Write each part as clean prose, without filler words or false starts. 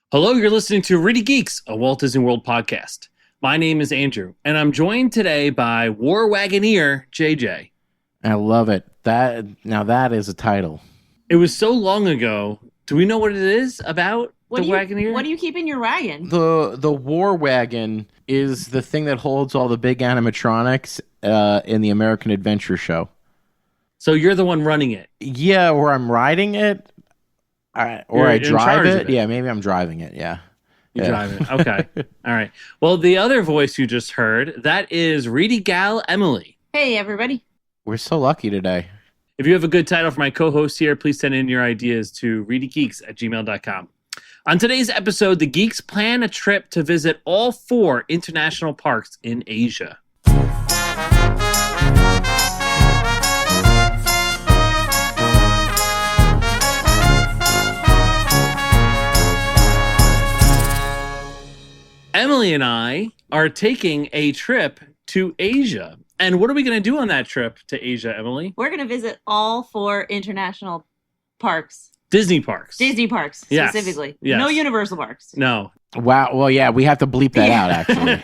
Hello, you're listening to Reedy Geeks, a Walt Disney World podcast. My name is Andrew, and I'm joined today by War Wagoneer JJ. I love it. That is a title. It was so long ago. Do we know what it is about Wagoneer? What do you keep in your wagon? The War Wagon is the thing that holds all the big animatronics in the American Adventure Show. So you're the one running it? Yeah, or I'm riding it. I drive it. Yeah, maybe I'm driving it. Yeah. You drive it. Okay. All right. Well, the other voice you just heard, that is Reedy Gal Emily. Hey, everybody. We're so lucky today. If you have a good title for my co-host here, please send in your ideas to ReedyGeeks@gmail.com. On today's episode, the Geeks plan a trip to visit all 4 international parks in Asia. Emily and I are taking a trip to Asia. And what are we going to do on that trip to Asia, Emily? We're going to visit all 4 international parks. Disney parks. Disney parks, Yes. specifically. Yes. No Universal parks. No. Wow. Well, yeah, we have to bleep that out, actually.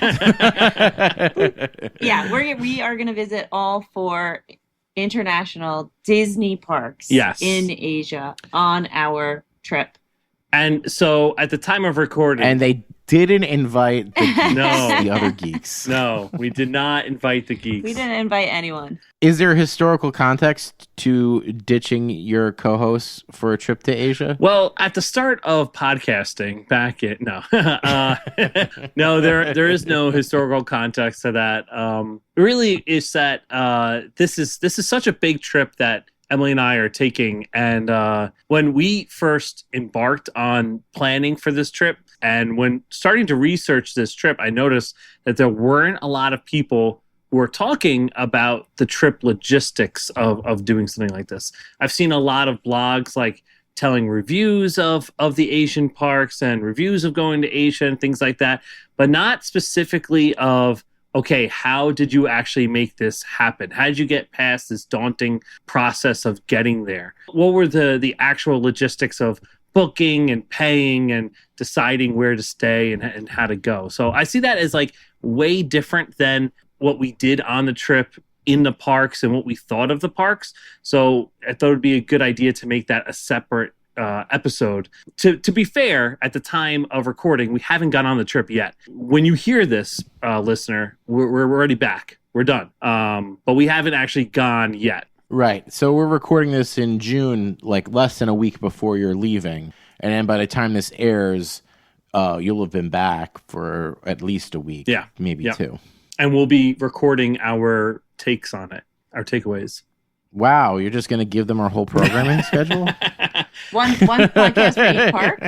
Yeah, we are going to visit all 4 international Disney parks in Asia on our trip. And so at the time of recording... And they didn't invite the other geeks. No, we did not invite the geeks. We didn't invite anyone. Is there historical context to ditching your co-hosts for a trip to Asia? Well, at the start of podcasting, no, there is no historical context to that. Really, is that this is such a big trip that Emily and I are taking, and when we first embarked on planning for this trip, and when starting to research this trip, I noticed that there weren't a lot of people who were talking about the trip logistics of doing something like this. I've seen a lot of blogs like telling reviews of the Asian parks and reviews of going to Asia and things like that, but not specifically of, okay, how did you actually make this happen? How did you get past this daunting process of getting there? What were the actual logistics of booking and paying and deciding where to stay and how to go? So I see that as like way different than what we did on the trip in the parks and what we thought of the parks. So I thought it would be a good idea to make that a separate episode. To be fair, at the time of recording, we haven't gone on the trip yet. When you hear this, listener, we're already back. We're done. But we haven't actually gone yet. Right. So we're recording this in June, like less than a week before you're leaving. And then by the time this airs, you'll have been back for at least a week. Yeah. Maybe 2. And we'll be recording our takes on it, our takeaways. Wow. You're just going to give them our whole programming schedule? One podcast for each park?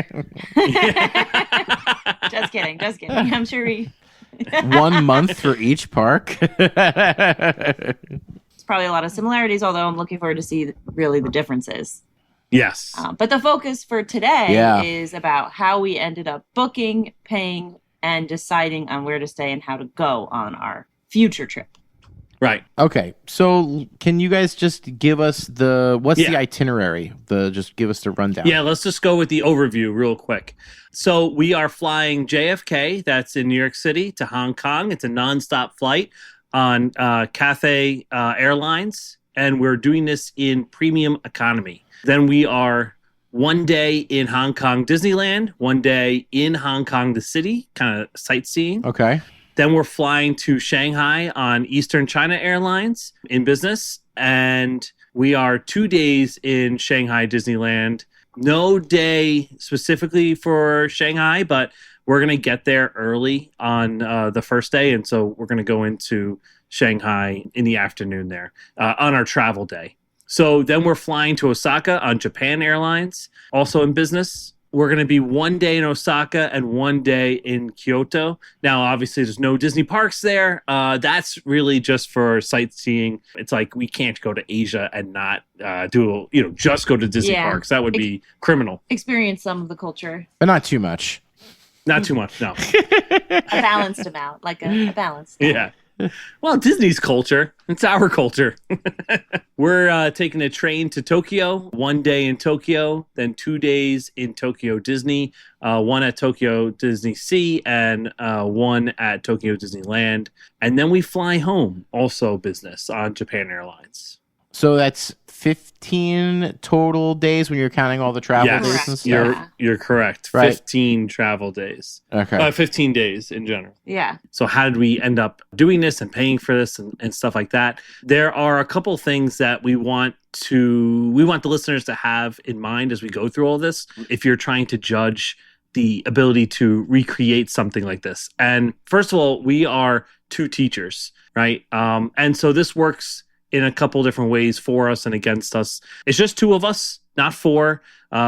Just kidding. I'm sure we... 1 month for each park? Probably a lot of similarities, although I'm looking forward to see really the differences. Yes. But the focus for today is about how we ended up booking, paying, and deciding on where to stay and how to go on our future trip. Right. Okay. So can you guys just give us the itinerary? Just give us the rundown. Yeah, let's just go with the overview real quick. So we are flying JFK, that's in New York City, to Hong Kong. It's a nonstop flight on Cathay Airlines, and we're doing this in premium economy. Then we are 1 day in Hong Kong Disneyland, 1 day in Hong Kong the city, kind of sightseeing. Okay. Then we're flying to Shanghai on Eastern China Airlines in business, and we are 2 days in Shanghai Disneyland. No day specifically for Shanghai, but we're going to get there early on the first day, and so we're going to go into Shanghai in the afternoon there on our travel day. So then we're flying to Osaka on Japan Airlines, also in business. We're going to be 1 day in Osaka and 1 day in Kyoto. Now, obviously, there's no Disney parks there. That's really just for sightseeing. It's like we can't go to Asia and not just go to Disney parks. That would be criminal. Experience some of the culture. But not too much. Not too much, no. A balanced amount, like a balanced amount. Yeah. Well, Disney's culture. It's our culture. We're taking a train to Tokyo, 1 day in Tokyo, then 2 days in Tokyo Disney, one at Tokyo Disney Sea and one at Tokyo Disneyland. And then we fly home, also business, on Japan Airlines. So that's 15 total days when you're counting all the travel days and stuff? You're correct. Right. 15 travel days. Okay. 15 days in general. Yeah. So how did we end up doing this and paying for this and stuff like that? There are a couple things that we want the listeners to have in mind as we go through all this. If you're trying to judge the ability to recreate something like this. And first of all, we are 2 teachers, right? And so this works in a couple different ways for us and against us. It's just 2 of us, not 4.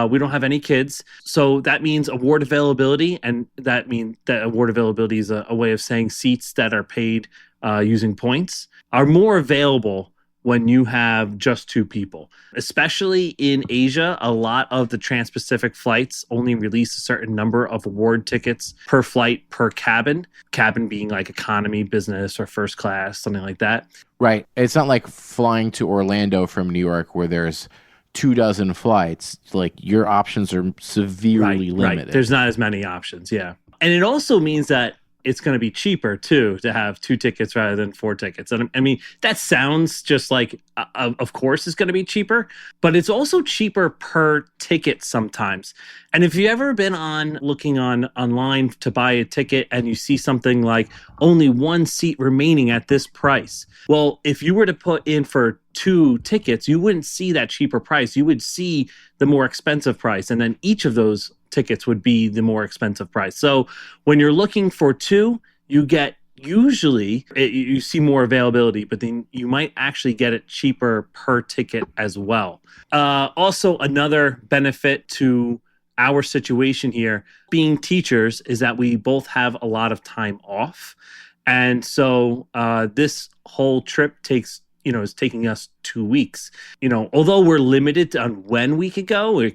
We don't have any kids. So that means award availability. And that means that award availability is a way of saying seats that are paid using points are more available when you have just 2 people. Especially in Asia, a lot of the Trans-Pacific flights only release a certain number of award tickets per flight per cabin. Cabin being like economy, business, or first class, something like that. Right. It's not like flying to Orlando from New York where there's 24 flights. Like your options are severely limited. Right. There's not as many options. Yeah. And it also means that it's going to be cheaper too to have 2 tickets rather than 4 tickets. And I mean, that sounds just like, of course it's going to be cheaper, but it's also cheaper per ticket sometimes. And if you've ever been looking online to buy a ticket and you see something like only 1 seat remaining at this price. Well, if you were to put in for 2 tickets, you wouldn't see that cheaper price. You would see the more expensive price. And then each of those tickets would be the more expensive price. So when you're looking for 2, you get you see more availability, but then you might actually get it cheaper per ticket as well. Also, another benefit to our situation here, being teachers, is that we both have a lot of time off. And so this whole trip is taking us 2 weeks. Although we're limited on when we could go, we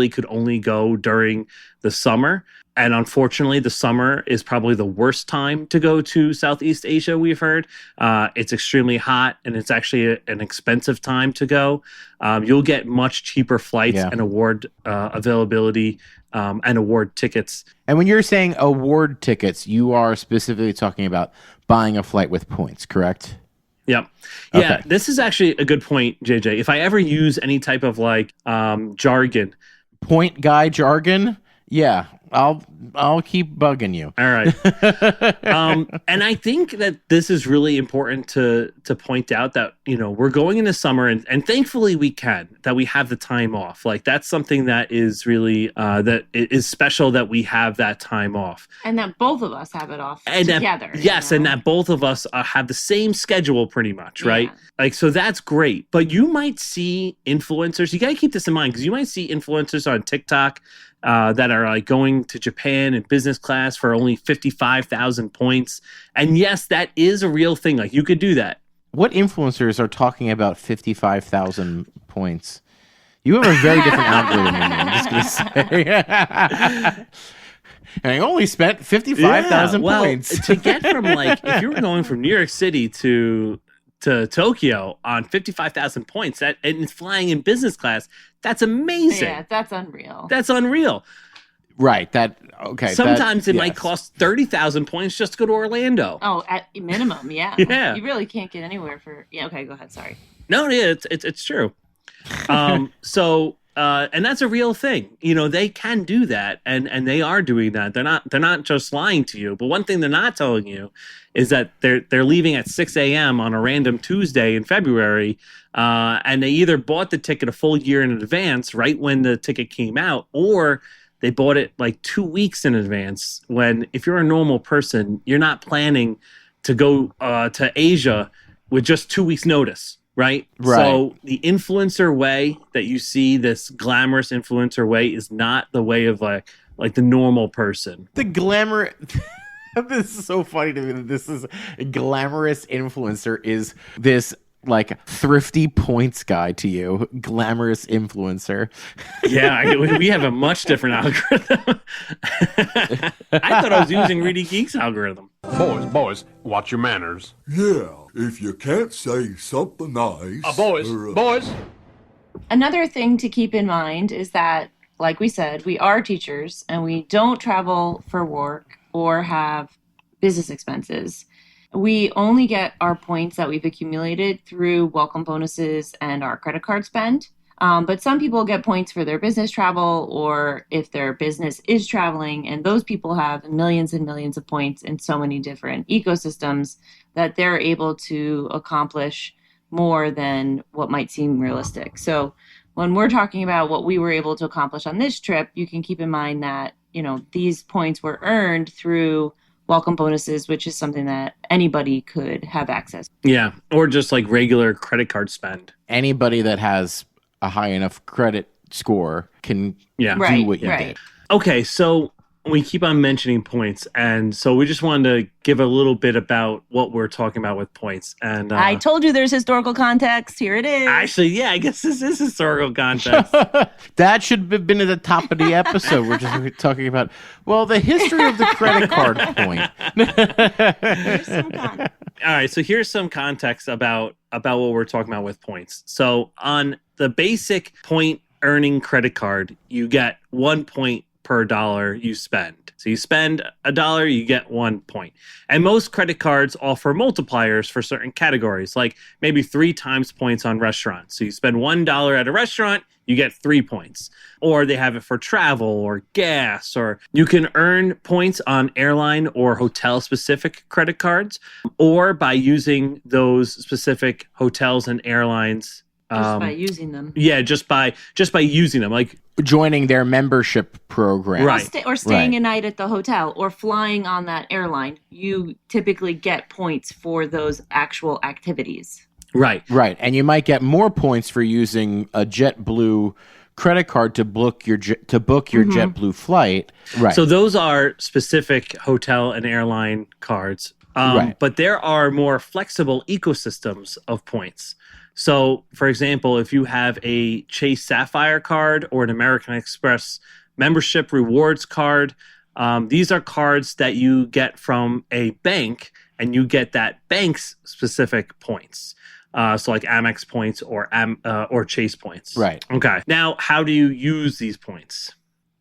could only go during the summer. And unfortunately, the summer is probably the worst time to go to Southeast Asia, we've heard. It's extremely hot, and it's actually an expensive time to go. You'll get much cheaper flights and award availability and award tickets. And when you're saying award tickets, you are specifically talking about buying a flight with points, correct? Yep. Yeah, okay. This is actually a good point, JJ. If I ever use any type of jargon. Point guy jargon? Yeah, I'll keep bugging you. All right. And I think that this is really important to point out that, we're going into summer and thankfully we have the time off. Like that's something that is really, that is special that we have that time off. And that both of us have it off together. Yes. And that both of us have the same schedule pretty much, right? Yeah. So that's great. But you might see influencers, you got to keep this in mind because you might see influencers on TikTok that are going to Japan in business class for only 55,000 points. And yes, that is a real thing. Like you could do that. What influencers are talking about 55,000 points? You have a very different algorithm than me, I'm just going to say. And I only spent 55,000 points. To get from if you were going from New York City to Tokyo on 55,000 points and flying in business class, that's amazing. Yeah, that's unreal. That's unreal. Right. Sometimes it might cost 30,000 points just to go to Orlando. Oh, at minimum, yeah. Yeah. You really can't get anywhere for. Yeah. Okay, go ahead. Sorry. No, yeah, it's true. And that's a real thing. They can do that, and they are doing that. They're not just lying to you. But one thing they're not telling you is that they're leaving at 6 a.m. on a random Tuesday in February, and they either bought the ticket a full year in advance, right when the ticket came out, or they bought it 2 weeks in advance. When if you're a normal person, you're not planning to go to Asia with just 2 weeks notice. Right. So the influencer way that you see, this glamorous influencer way, is not the way of like the normal person. The glamour. This is so funny to me that this is a glamorous influencer is this thrifty points guy to you. Glamorous influencer. Yeah, we have a much different algorithm. I thought I was using ReedyGeeks algorithm. Boys, watch your manners. Yeah, if you can't say something nice. Boys. Another thing to keep in mind is that, like we said, we are teachers and we don't travel for work or have business expenses. We only get our points that we've accumulated through welcome bonuses and our credit card spend. But some people get points for their business travel or if their business is traveling, and those people have millions and millions of points in so many different ecosystems that they're able to accomplish more than what might seem realistic. So when we're talking about what we were able to accomplish on this trip, you can keep in mind that, these points were earned through welcome bonuses, which is something that anybody could have access to. Yeah, or just like regular credit card spend. Anybody that has a high enough credit score can do what you did. Okay, so we keep on mentioning points, and so we just wanted to give a little bit about what we're talking about with points. And I told you there's historical context. Here it is. Actually, yeah, I guess this is historical context. That should have been at the top of the episode. We're just talking about, the history of the credit card point. Here's some context. All right, so here's some context about what we're talking about with points. So on the basic point earning credit card, you get 1 point per dollar you spend. So you spend $1, you get 1 point. And most credit cards offer multipliers for certain categories, like maybe 3 times points on restaurants. So you spend $1 at a restaurant, you get 3 points. Or they have it for travel or gas, or you can earn points on airline or hotel specific credit cards, or by using those specific hotels and airlines. Just by using them. Yeah, just by using them. Like joining their membership program. Right. Or staying a night at the hotel or flying on that airline. You typically get points for those actual activities. Right. And you might get more points for using a JetBlue credit card to book your JetBlue flight. Right. So those are specific hotel and airline cards. But there are more flexible ecosystems of points. So, for example, if you have a Chase Sapphire card or an American Express membership rewards card, these are cards that you get from a bank, and you get that bank's specific points. So like Amex points or Chase points. Right. Okay. Now, how do you use these points?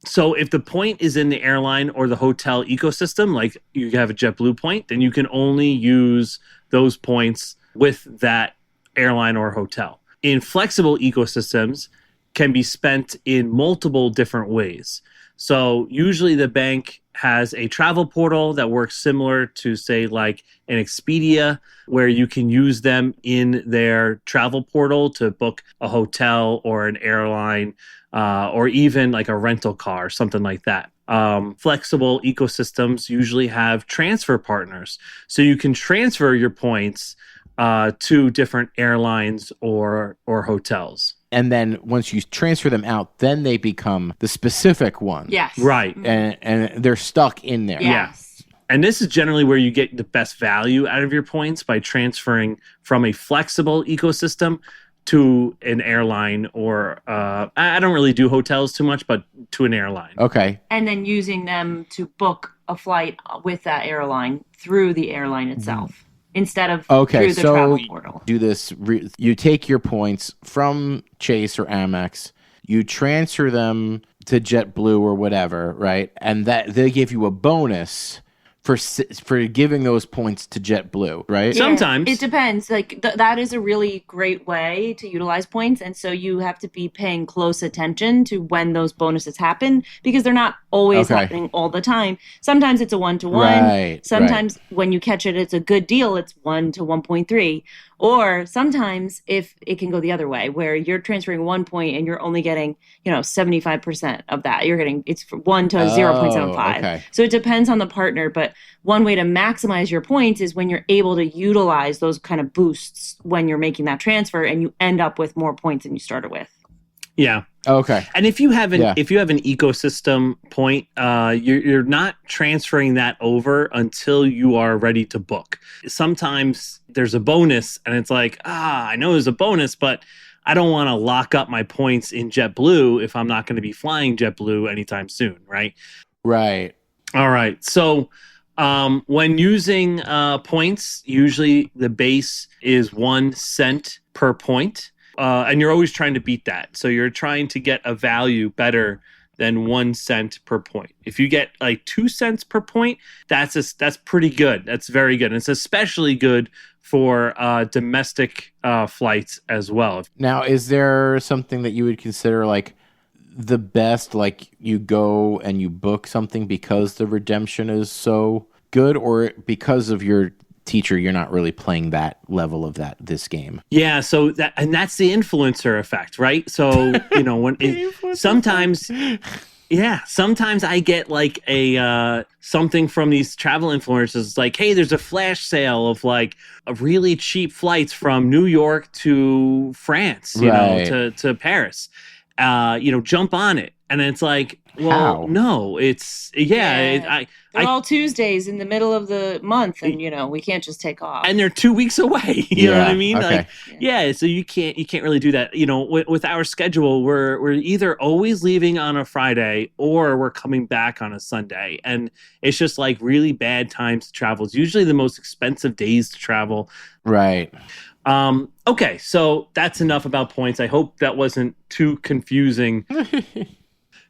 So if the point is in the airline or the hotel ecosystem, like you have a JetBlue point, then you can only use those points with that airline or hotel. In flexible ecosystems, can be spent in multiple different ways. So usually the bank has a travel portal that works similar to, say, like an Expedia, where you can use them in their travel portal to book a hotel or an airline, or even like a rental car, something like that. Flexible ecosystems usually have transfer partners, so you can transfer your points to different airlines or hotels. And then once you transfer them out, then they become the specific one. Yes. Right. And they're stuck in there. Yes. And this is generally where you get the best value out of your points, by transferring from a flexible ecosystem to an airline, or I don't really do hotels too much, but to an airline. Okay. And then using them to book a flight with that airline through the airline itself. Instead of through the travel portal. Do this. You take your points from Chase or Amex, you transfer them to JetBlue or whatever, right? And that they give you a bonus for giving those points to JetBlue, right? Yeah, Sometimes. it depends. Like that is a really great way to utilize points, and so you have to be paying close attention to when those bonuses happen, because they're not always happening all the time. Sometimes it's a 1-to-1. Right. Sometimes when you catch it, it's a good deal. It's 1 to 1.3. Or sometimes if it can go the other way, where you're transferring 1 point and you're only getting, 75% of that. You're getting, it's 1 to 0.75. Okay. So it depends on the partner. But one way to maximize your points is when you're able to utilize those kind of boosts when you're making that transfer, and you end up with more points than you started with. Yeah. Okay. And if you have an ecosystem point, you're not transferring that over until you are ready to book. Sometimes there's a bonus, and it's like, I know there's a bonus, but I don't want to lock up my points in JetBlue if I'm not going to be flying JetBlue anytime soon, right? Right. All right. So When using points, usually the base is 1 cent per point, and you're always trying to beat that. So you're trying to get a value better than 1 cent per point. If you get like 2 cents per point, that's pretty good. That's very good. And it's especially good for domestic flights as well. Now, is there something that you would consider like the best, like you go and you book something because the redemption is so good, or because of your teacher you're not really playing that level of this game? Yeah, so that's the influencer effect, right? So when sometimes I get like a something from these travel influencers, like, hey, there's a flash sale of like a really cheap flights from New York to France, to Paris. Jump on it. And it's like, well, no, it's They're all Tuesdays in the middle of the month, and we can't just take off. And they're 2 weeks away. You know what I mean? Okay. Like, so you can't really do that. With our schedule, we're either always leaving on a Friday or we're coming back on a Sunday, and it's just like really bad times to travel. It's usually the most expensive days to travel. Right. Okay, so that's enough about points. I hope that wasn't too confusing.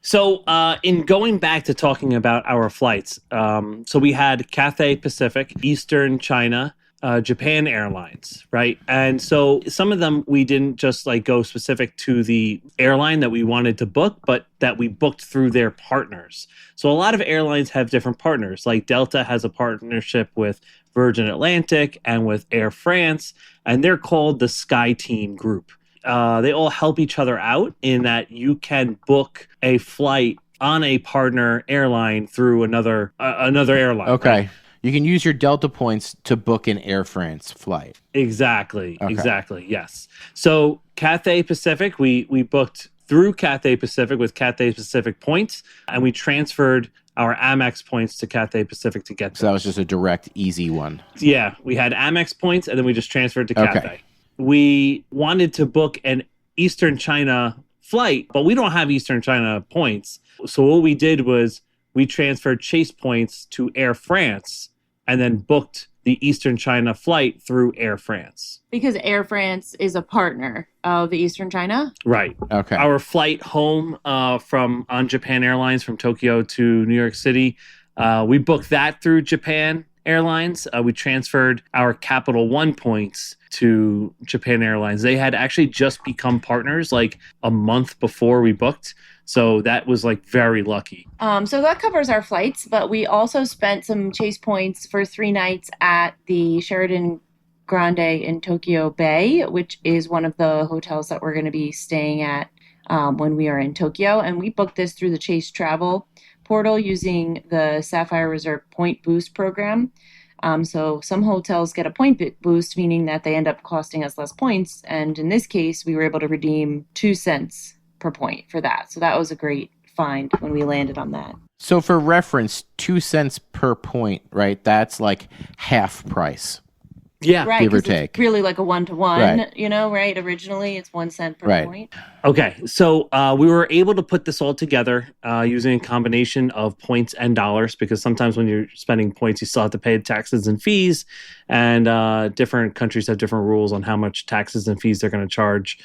So in going back to talking about our flights, so we had Cathay Pacific, Eastern China, Japan Airlines, right? And so some of them we didn't just like go specific to the airline that we wanted to book, but that we booked through their partners. So a lot of airlines have different partners. Like Delta has a partnership with Virgin Atlantic and with Air France, and they're called the SkyTeam Group. They all help each other out in that you can book a flight on a partner airline through another airline. Okay. Right? You can use your Delta points to book an Air France flight. Exactly. Okay. Exactly. Yes. So Cathay Pacific, we booked through Cathay Pacific with Cathay Pacific points, and we transferred our Amex points to Cathay Pacific to get them. So that was just a direct, easy one. Yeah. We had Amex points, and then we just transferred to Cathay. Okay. We wanted to book an Eastern China flight, but we don't have Eastern China points. So what we did was we transferred Chase points to Air France and then booked the Eastern China flight through Air France. Because Air France is a partner of Eastern China? Right. Okay. Our flight home on Japan Airlines from Tokyo to New York City, we booked that through Japan Airlines. We transferred our Capital One points to Japan Airlines. They had actually just become partners like a month before we booked. So that was like very lucky. So that covers our flights, but we also spent some Chase points for 3 nights at the Sheraton Grande in Tokyo Bay, which is one of the hotels that we're going to be staying at when we are in Tokyo. And we booked this through the Chase Travel portal using the Sapphire Reserve Point Boost program. So some hotels get a point boost, meaning that they end up costing us less points. And in this case, we were able to redeem 2 cents per point for that. So that was a great find when we landed on that. So for reference, 2 cents per point, right? That's like half price. Yeah. Right, give or 'cause take. it's really like a 1-to-1, Right. right? Originally, it's 1 cent per Right. point. Okay, so we were able to put this all together using a combination of points and dollars, because sometimes when you're spending points, you still have to pay taxes and fees, and different countries have different rules on how much taxes and fees they're going to charge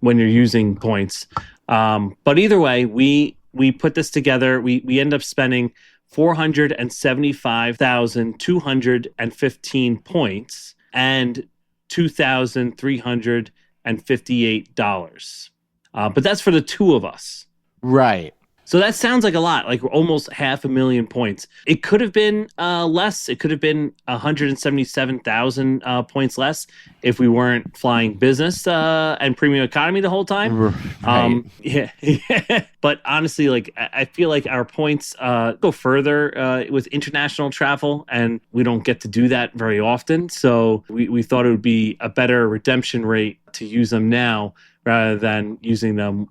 when you're using points. But either way, we put this together. We end up spending 475,215 points and $2,358. But that's for the two of us. Right. So that sounds like a lot, like almost 500,000 points. It could have been less. It could have been 177,000 points less if we weren't flying business and premium economy the whole time. Right. Yeah. But honestly, like I feel like our points go further with international travel, and we don't get to do that very often. So we thought it would be a better redemption rate to use them now rather than using them,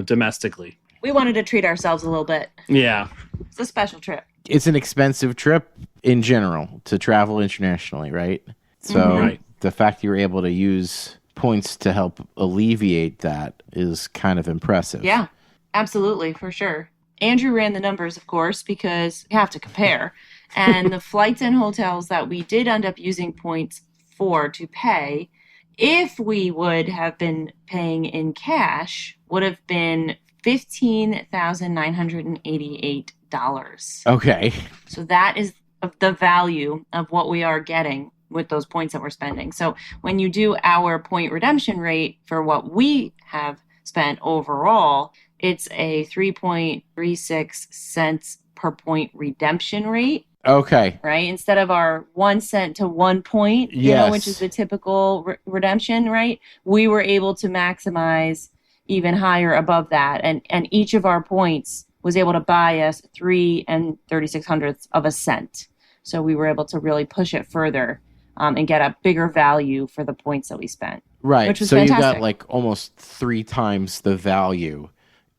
domestically. We wanted to treat ourselves a little bit. Yeah. It's a special trip. It's an expensive trip in general to travel internationally, right? So Right. the fact you were able to use points to help alleviate that is kind of impressive. Yeah, absolutely, for sure. Andrew ran the numbers, of course, because you have to compare. And the flights and hotels that we did end up using points for to pay, if we would have been paying in cash, would have been $15,988. Okay. So that is the value of what we are getting with those points that we're spending. So when you do our point redemption rate for what we have spent overall, it's a 3.36 cents per point redemption rate. Okay. Right? Instead of our 1 cent to 1 point, Yes. which is the typical redemption, right? We were able to maximize even higher above that. And each of our points was able to buy us 3 3600ths of a cent. So we were able to really push it further and get a bigger value for the points that we spent. Right. Which was so fantastic. you got like almost 3 times the value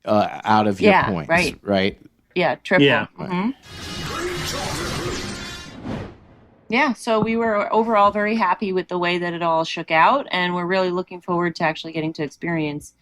out of your points. Right. Yeah, triple. Yeah. Mhm. Yeah, so we were overall very happy with the way that it all shook out, and we're really looking forward to actually getting to experience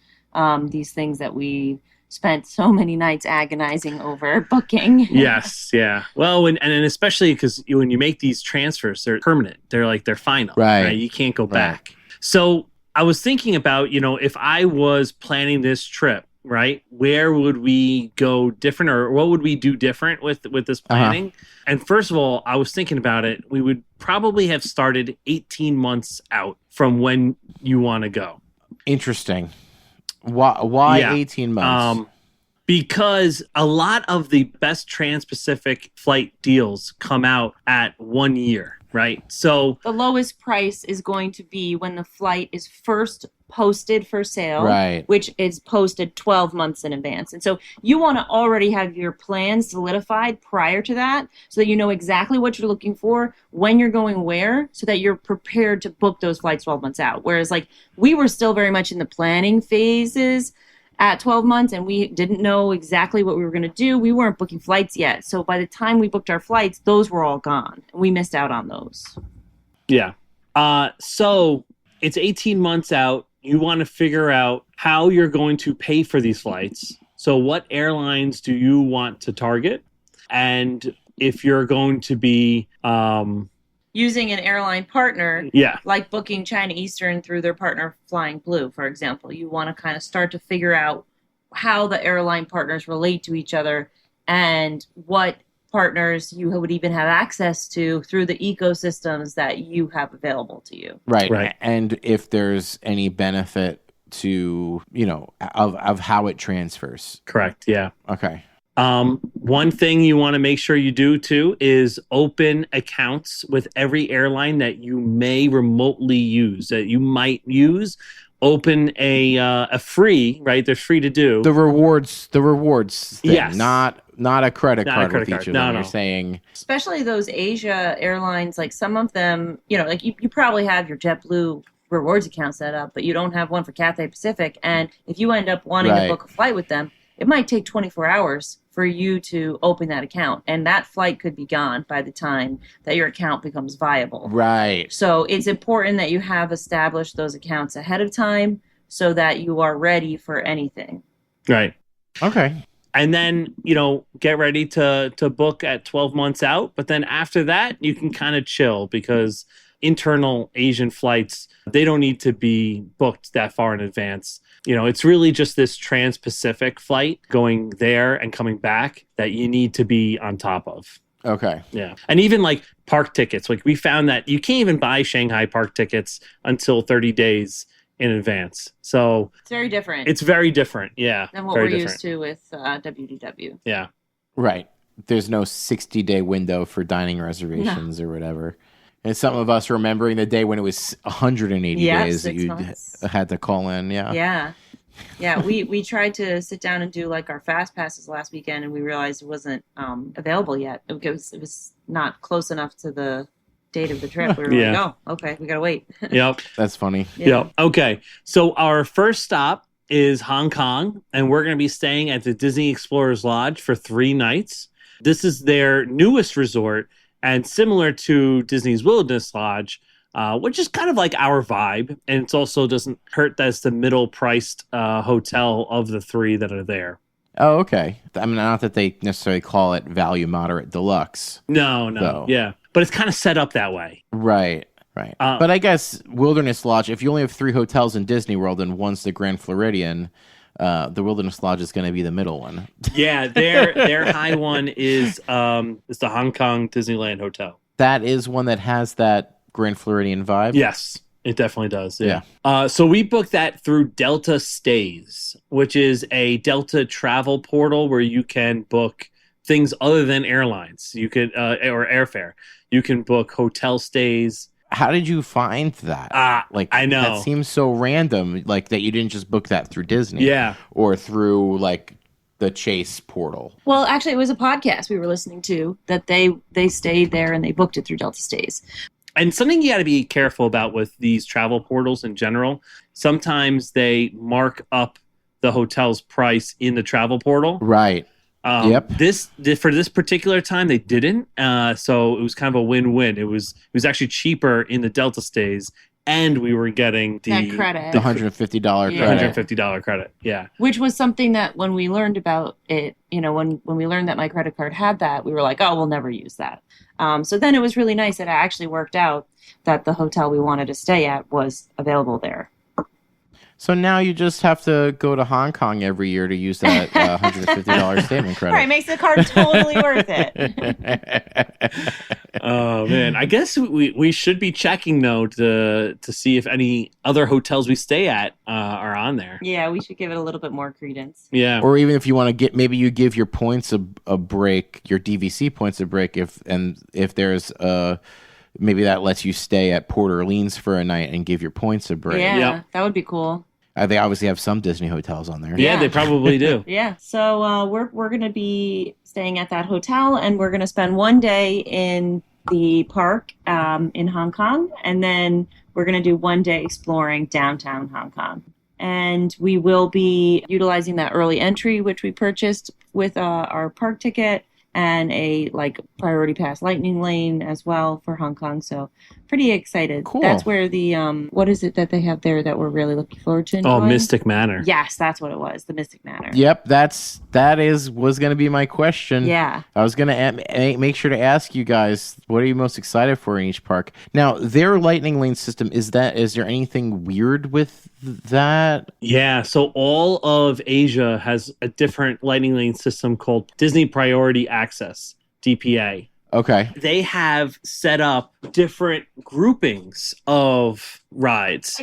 these things that we spent so many nights agonizing over booking. Yes, yeah. Well, and especially because when you make these transfers, they're permanent. They're final. Right. You can't go back. So I was thinking about, if I was planning this trip, right, where would we go different, or what would we do different with this planning? And first of all, I was thinking about it. We would probably have started 18 months out from when you want to go. Interesting. Why 18 months? Because a lot of the best trans-Pacific flight deals come out at 1 year, right? So the lowest price is going to be when the flight is first posted for sale, Right. which is posted 12 months in advance. And so you want to already have your plans solidified prior to that so that you know exactly what you're looking for, when you're going where, so that you're prepared to book those flights 12 months out. Whereas like we were still very much in the planning phases at 12 months and we didn't know exactly what we were going to do. We weren't booking flights yet. So by the time we booked our flights, those were all gone. We missed out on those. Yeah. So it's 18 months out. You want to figure out how you're going to pay for these flights. So what airlines do you want to target? And if you're going to be using an airline partner, yeah, like booking China Eastern through their partner Flying Blue, for example, you want to kind of start to figure out how the airline partners relate to each other and what partners you would even have access to through the ecosystems that you have available to you. Right. And if there's any benefit to, of how it transfers. Correct. Yeah. Okay. One thing you want to make sure you do too is open accounts with every airline that you may remotely use, that you might use. Open a free, right? They're free to do. The rewards thing, yes. not a credit card with each of them. No. You're saying, especially those Asia airlines, like some of them, like you probably have your JetBlue rewards account set up, but you don't have one for Cathay Pacific. And if you end up wanting to book a flight with them, it might take 24 hours for you to open that account. And that flight could be gone by the time that your account becomes viable. Right. So it's important that you have established those accounts ahead of time so that you are ready for anything. Right. Okay. And then, get ready to book at 12 months out. But then after that, you can kind of chill because internal Asian flights, they don't need to be booked that far in advance. It's really just this trans-Pacific flight going there and coming back that you need to be on top of. Okay. Yeah. And even like park tickets, like we found that you can't even buy Shanghai park tickets until 30 days in advance. So it's very different. It's very different. Yeah. Than what we're used to with WDW. Yeah. Right. There's no 60-day window for dining reservations or whatever. And some of us remembering the day when it was 180 days that you had to call in. Yeah. Yeah. We tried to sit down and do like our fast passes last weekend, and we realized it wasn't available yet. It was not close enough to the date of the trip. We were like, oh, okay, we gotta wait. Yep. That's funny. Yep. Okay. So our first stop is Hong Kong, and we're going to be staying at the Disney Explorers Lodge for 3 nights. This is their newest resort. And similar to Disney's Wilderness Lodge, which is kind of like our vibe. And it also doesn't hurt that it's the middle-priced hotel of the 3 that are there. Oh, okay. I mean, not that they necessarily call it value moderate deluxe. No, So- yeah, but it's kind of set up that way. Right. But I guess Wilderness Lodge, if you only have 3 hotels in Disney World and one's the Grand Floridian, the Wilderness Lodge is going to be the middle one. Yeah, their high one is the Hong Kong Disneyland Hotel. That is one that has that Grand Floridian vibe. Yes, it definitely does. Yeah. So we booked that through Delta Stays, which is a Delta travel portal where you can book things other than airlines. You could or airfare. You can book hotel stays. How did you find that? I know. That seems so random, like that you didn't just book that through Disney. Yeah. Or through like the Chase portal. Well, actually, it was a podcast we were listening to that they stayed there and they booked it through Delta Stays. And something you got to be careful about with these travel portals in general, sometimes they mark up the hotel's price in the travel portal. Right. Yep. For this particular time, they didn't. So it was kind of a win-win. It was actually cheaper in the Delta Stays, and we were getting That credit. The $150 Yeah. credit. $150 credit. Yeah. Which was something that when we learned about it, when we learned that my credit card had that, we were like, oh, we'll never use that. So then it was really nice that it actually worked out that the hotel we wanted to stay at was available there. So now you just have to go to Hong Kong every year to use that $150 statement credit. Right, makes the card totally worth it. Oh man, I guess we should be checking though to see if any other hotels we stay at are on there. Yeah, we should give it a little bit more credence. Yeah. Or even if you want to get, maybe you give your points a break, your DVC points a break, if there's maybe that lets you stay at Port Orleans for a night and give your points a break. Yeah, Yep. that would be cool. They obviously have some Disney hotels on there. Yeah, they probably do. Yeah, so we're going to be staying at that hotel, and we're going to spend one day in the park in Hong Kong, and then we're going to do one day exploring downtown Hong Kong. And we will be utilizing that early entry, which we purchased with our park ticket, and a priority pass lightning lane as well for Hong Kong. So pretty excited. Cool. That's where the what is it that they have there that we're really looking forward to enjoying? Oh, Mystic Manor. Yes, that's what it was. The Mystic Manor. Yep, was going to be my question. Yeah. I was going to make sure to ask you guys, what are you most excited for in each park? Now, their lightning lane system, is there anything weird with that? Yeah, so all of Asia has a different lightning lane system called Disney Priority Access, DPA. Okay. They have set up different groupings of rides.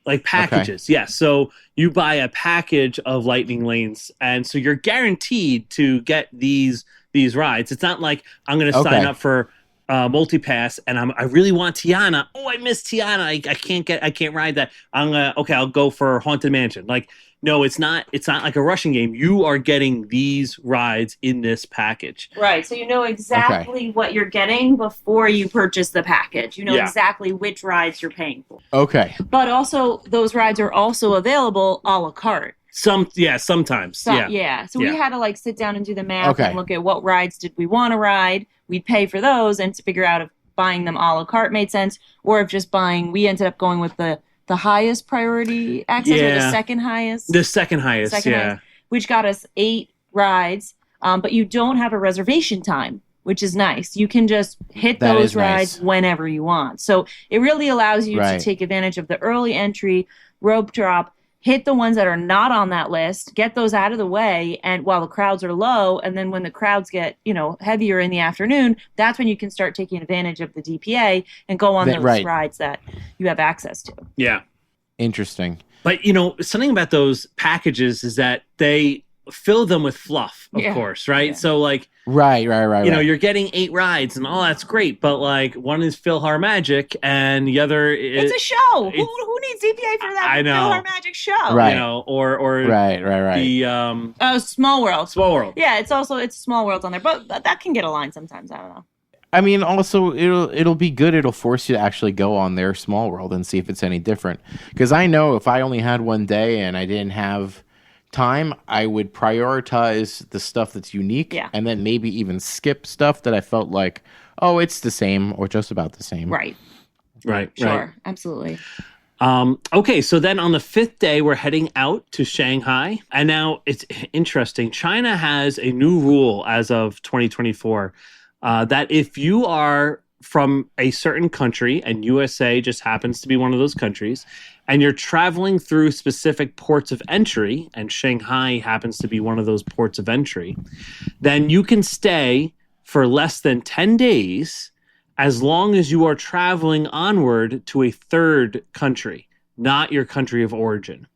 Like packages. Okay. Yeah. So you buy a package of lightning lanes, and so you're guaranteed to get these rides. It's not like I'm going to sign up for multipass and I really want Tiana. Oh, I missed Tiana. I can't ride that. I'll go for Haunted Mansion. Like, no, it's not like a rushing game. You are getting these rides in this package. Right. So you know exactly what you're getting before you purchase the package. You know exactly which rides you're paying for. Okay. But also those rides are also available a la carte. Sometimes. Yeah. So we had to sit down and do the math and look at what rides did we want to ride. We'd pay for those and to figure out if buying them a la carte made sense, or if just we ended up going with the highest priority access or the second highest. The second highest, highest, which got us 8 rides. But you don't have a reservation time, which is nice. You can just hit those rides whenever you want. So it really allows you to take advantage of the early entry, rope drop, hit the ones that are not on that list, get those out of the way, and while the crowds are low, and then when the crowds get, heavier in the afternoon, that's when you can start taking advantage of the DPA and go on those rides that you have access to. Yeah. Interesting. But, something about those packages is that they fill them with fluff, of course, right? Yeah. So, right. You're getting 8 rides, and all that's great, but, one is Philhar Magic, and the other is... It's a show! Who needs DPA for that? I know. Philhar Magic show. Right. Or Right. The... Small World. Small World. Yeah, it's Small Worlds on there, but that can get a line sometimes, I don't know. I mean, also, it'll be good. It'll force you to actually go on their Small World and see if it's any different. Because I know if I only had one day and I didn't have time, I would prioritize the stuff that's unique and then maybe even skip stuff that I felt like, oh, it's the same or just about the same. Right. Right. Sure. Absolutely. Okay, so then on the 5th day, we're heading out to Shanghai. And now it's interesting. China has a new rule as of 2024 that if you are from a certain country, and USA just happens to be one of those countries, and you're traveling through specific ports of entry, and Shanghai happens to be one of those ports of entry, then you can stay for less than 10 days as long as you are traveling onward to a third country, not your country of origin.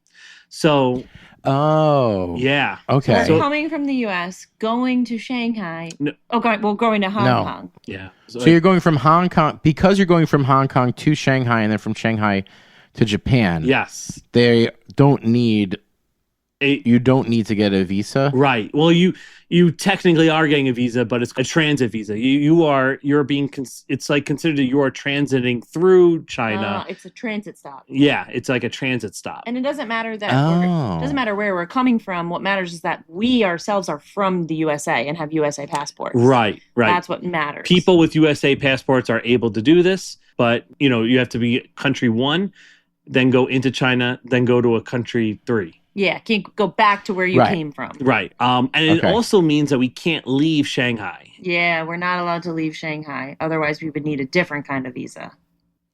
So, yeah. Okay. So coming from the U.S., going to Shanghai. No. Going to Hong Kong. Yeah. So you're going from Hong Kong, because you're going from Hong Kong to Shanghai and then from Shanghai to Japan. Yes. They don't need... You don't need to get a visa, right? Well, you technically are getting a visa, but it's a transit visa. You're being it's like considered that you are transiting through China. It's a transit stop. Yeah, it's like a transit stop. And it doesn't matter that it doesn't matter where we're coming from. What matters is that we ourselves are from the USA and have USA passports. Right. That's what matters. People with USA passports are able to do this, but you have to be country 1, then go into China, then go to a country 3. Yeah, can't go back to where you came from. Right. And it also means that we can't leave Shanghai. Yeah, we're not allowed to leave Shanghai. Otherwise, we would need a different kind of visa.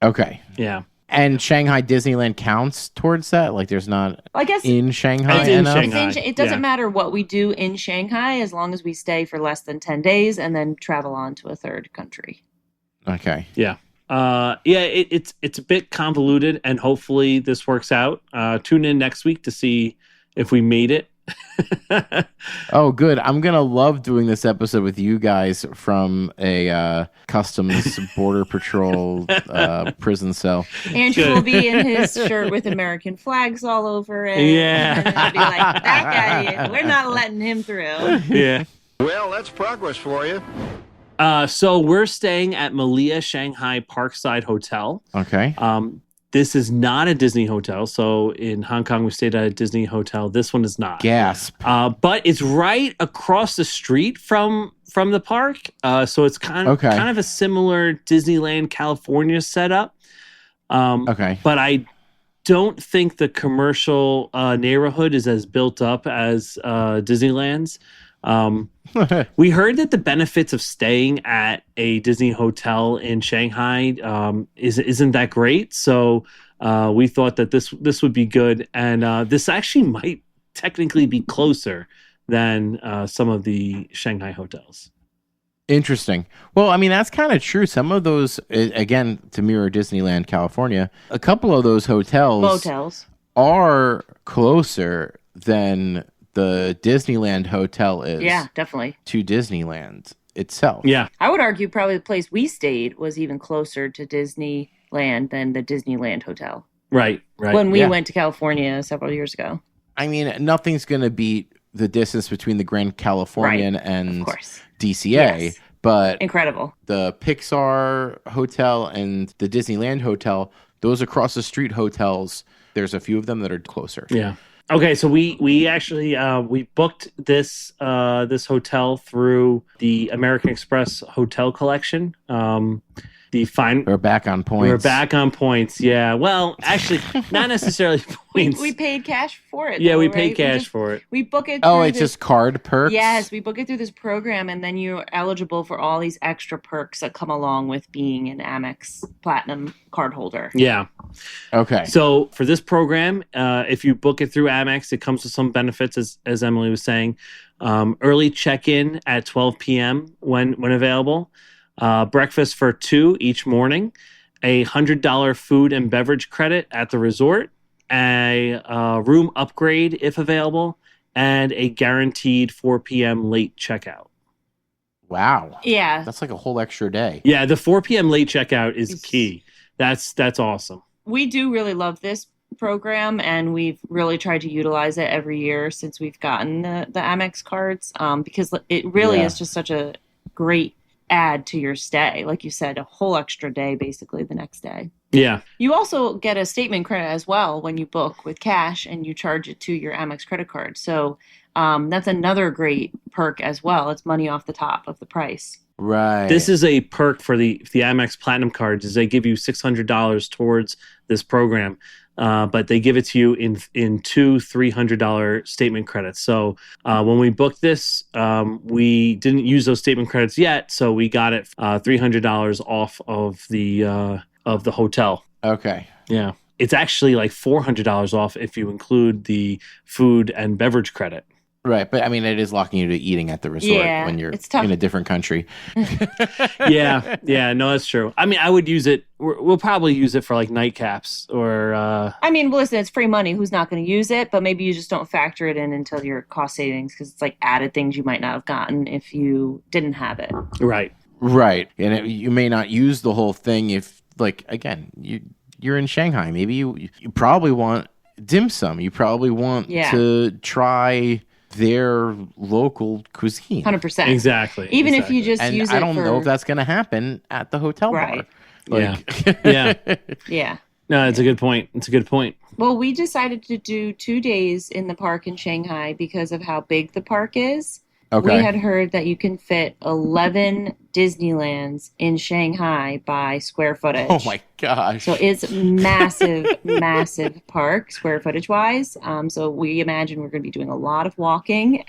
Okay. Yeah. And Shanghai Disneyland counts towards that? Like there's not I guess in Shanghai it's in enough? Shanghai. It doesn't matter what we do in Shanghai as long as we stay for less than 10 days and then travel on to a third country. Okay. Yeah. It's a bit convoluted, and hopefully this works out. Tune in next week to see if we made it. Oh, good. I'm going to love doing this episode with you guys from a Customs Border Patrol prison cell. Andrew will be in his shirt with American flags all over it. Yeah. And he'll be like, that guy, we're not letting him through. Yeah. Well, that's progress for you. So we're staying at Malia Shanghai Parkside Hotel. Okay. This is not a Disney hotel. So in Hong Kong, we stayed at a Disney hotel. This one is not. Gasp. But it's right across the street from the park. So it's kind of a similar Disneyland California setup. Okay. But I don't think the commercial neighborhood is as built up as Disneyland's. We heard that the benefits of staying at a Disney hotel in Shanghai isn't that great. So we thought that this would be good, and this actually might technically be closer than some of the Shanghai hotels. Interesting. Well, I mean, that's kind of true. Some of those, again, to mirror Disneyland California, a couple of those motels are closer than the Disneyland hotel is. Yeah, definitely. To Disneyland itself. Yeah. I would argue probably the place we stayed was even closer to Disneyland than the Disneyland hotel. Right. When we went to California several years ago. I mean, nothing's going to beat the distance between the Grand Californian and DCA. Yes. But incredible. The Pixar hotel and the Disneyland hotel, those across the street hotels, there's a few of them that are closer. Yeah. Okay, so we actually we booked this hotel through the American Express Hotel Collection. We're back on points. We're back on points. Yeah. Well, actually, not necessarily points. We paid cash for it. Yeah, we paid cash for it. We book it. Oh, it's just card perks. Yes, we book it through this program, and then you're eligible for all these extra perks that come along with being an Amex Platinum card holder. Yeah. Okay. So for this program, if you book it through Amex, it comes with some benefits, as Emily was saying. Early check-in at 12 p.m. when available. Breakfast for 2 each morning, a $100 food and beverage credit at the resort, a room upgrade if available, and a guaranteed 4 p.m. late checkout. Wow. Yeah. That's like a whole extra day. Yeah, the 4 p.m. late checkout is key. That's awesome. We do really love this program, and we've really tried to utilize it every year since we've gotten the Amex cards, because it really is just such a great add to your stay. Like you said, a whole extra day basically the next day. Yeah. You also get a statement credit as well when you book with cash and you charge it to your Amex credit card. So that's another great perk as well. It's money off the top of the price. Right. This is a perk for the Amex Platinum cards, is they give you $600 towards this program, but they give it to you in two $300 statement credits. So when we booked this, we didn't use those statement credits yet, so we got it $300 off of the hotel. Okay. Yeah, it's actually like $400 off if you include the food and beverage credit. Right, but I mean, it is locking you to eating at the resort when you're in a different country. yeah, no, that's true. I mean, I would use it. We'll probably use it for like nightcaps or. I mean, listen, it's free money. Who's not going to use it? But maybe you just don't factor it in until your cost savings, because it's like added things you might not have gotten if you didn't have it. Right. And you may not use the whole thing if, like, again, you're in Shanghai. Maybe you probably want dim sum. You probably want to try their local cuisine. 100%. Exactly. Even if you just and use it I don't know if that's going to happen at the hotel bar. Yeah. Yeah. No, it's a good point. Well, we decided to do 2 days in the park in Shanghai because of how big the park is. Okay. We had heard that you can fit 11 Disneylands in Shanghai by square footage. Oh my gosh. So it's massive, massive park square footage wise. So we imagine we're going to be doing a lot of walking,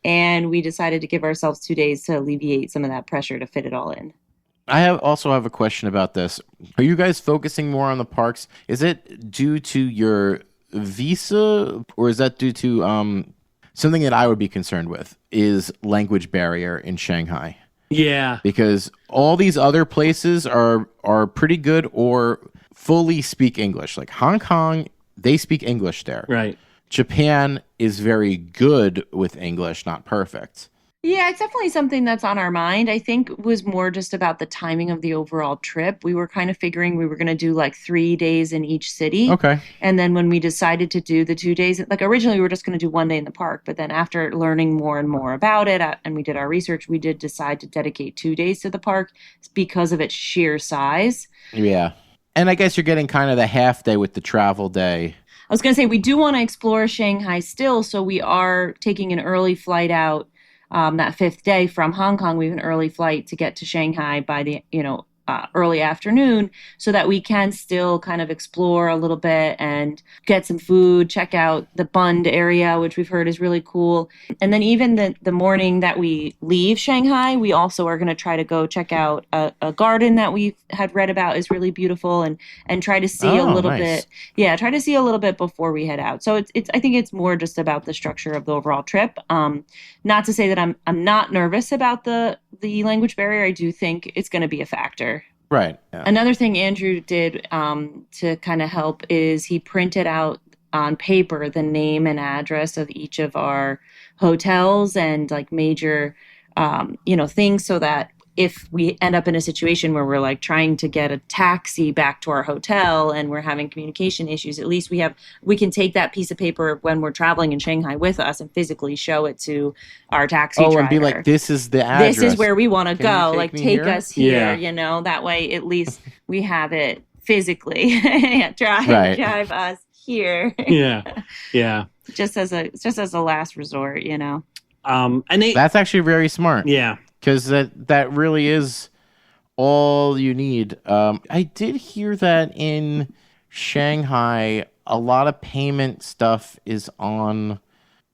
and we decided to give ourselves 2 days to alleviate some of that pressure to fit it all in. I also have a question about this. Are you guys focusing more on the parks? Is it due to your visa, or is that due to something that I would be concerned with is language barrier in Shanghai? Yeah. Because all these other places are pretty good or fully speak English. Like Hong Kong, they speak English there. Right. Japan is very good with English, not perfect. Yeah, it's definitely something that's on our mind. I think it was more just about the timing of the overall trip. We were kind of figuring we were going to do like 3 days in each city. Okay. And then when we decided to do the 2 days, like originally we were just going to do 1 day in the park. But then after learning more and more about it and we did our research, we did decide to dedicate 2 days to the park because of its sheer size. Yeah. And I guess you're getting kind of the half day with the travel day. I was going to say, we do want to explore Shanghai still. So we are taking an early flight out. That 5th day from Hong Kong, we have an early flight to get to Shanghai by the, early afternoon, so that we can still kind of explore a little bit and get some food, check out the Bund area, which we've heard is really cool. And then even the morning that we leave Shanghai, we also are going to try to go check out a garden that we had read about is really beautiful and try to see a little bit. Yeah, try to see a little bit before we head out. So it's I think it's more just about the structure of the overall trip. Not to say that I'm not nervous about the language barrier. I do think it's going to be a factor. Right. Yeah. Another thing Andrew did to kind of help is he printed out on paper the name and address of each of our hotels and like major, things, so that if we end up in a situation where we're like trying to get a taxi back to our hotel and we're having communication issues, at least we can take that piece of paper when we're traveling in Shanghai with us and physically show it to our taxi driver. And be like, this is the address. This is where we want to go. Like, take us here, Yeah. that way at least we have it physically. Drive us here. Yeah. Just as a last resort, And that's actually very smart. Yeah. Because that really is all you need. I did hear that in Shanghai, a lot of payment stuff is on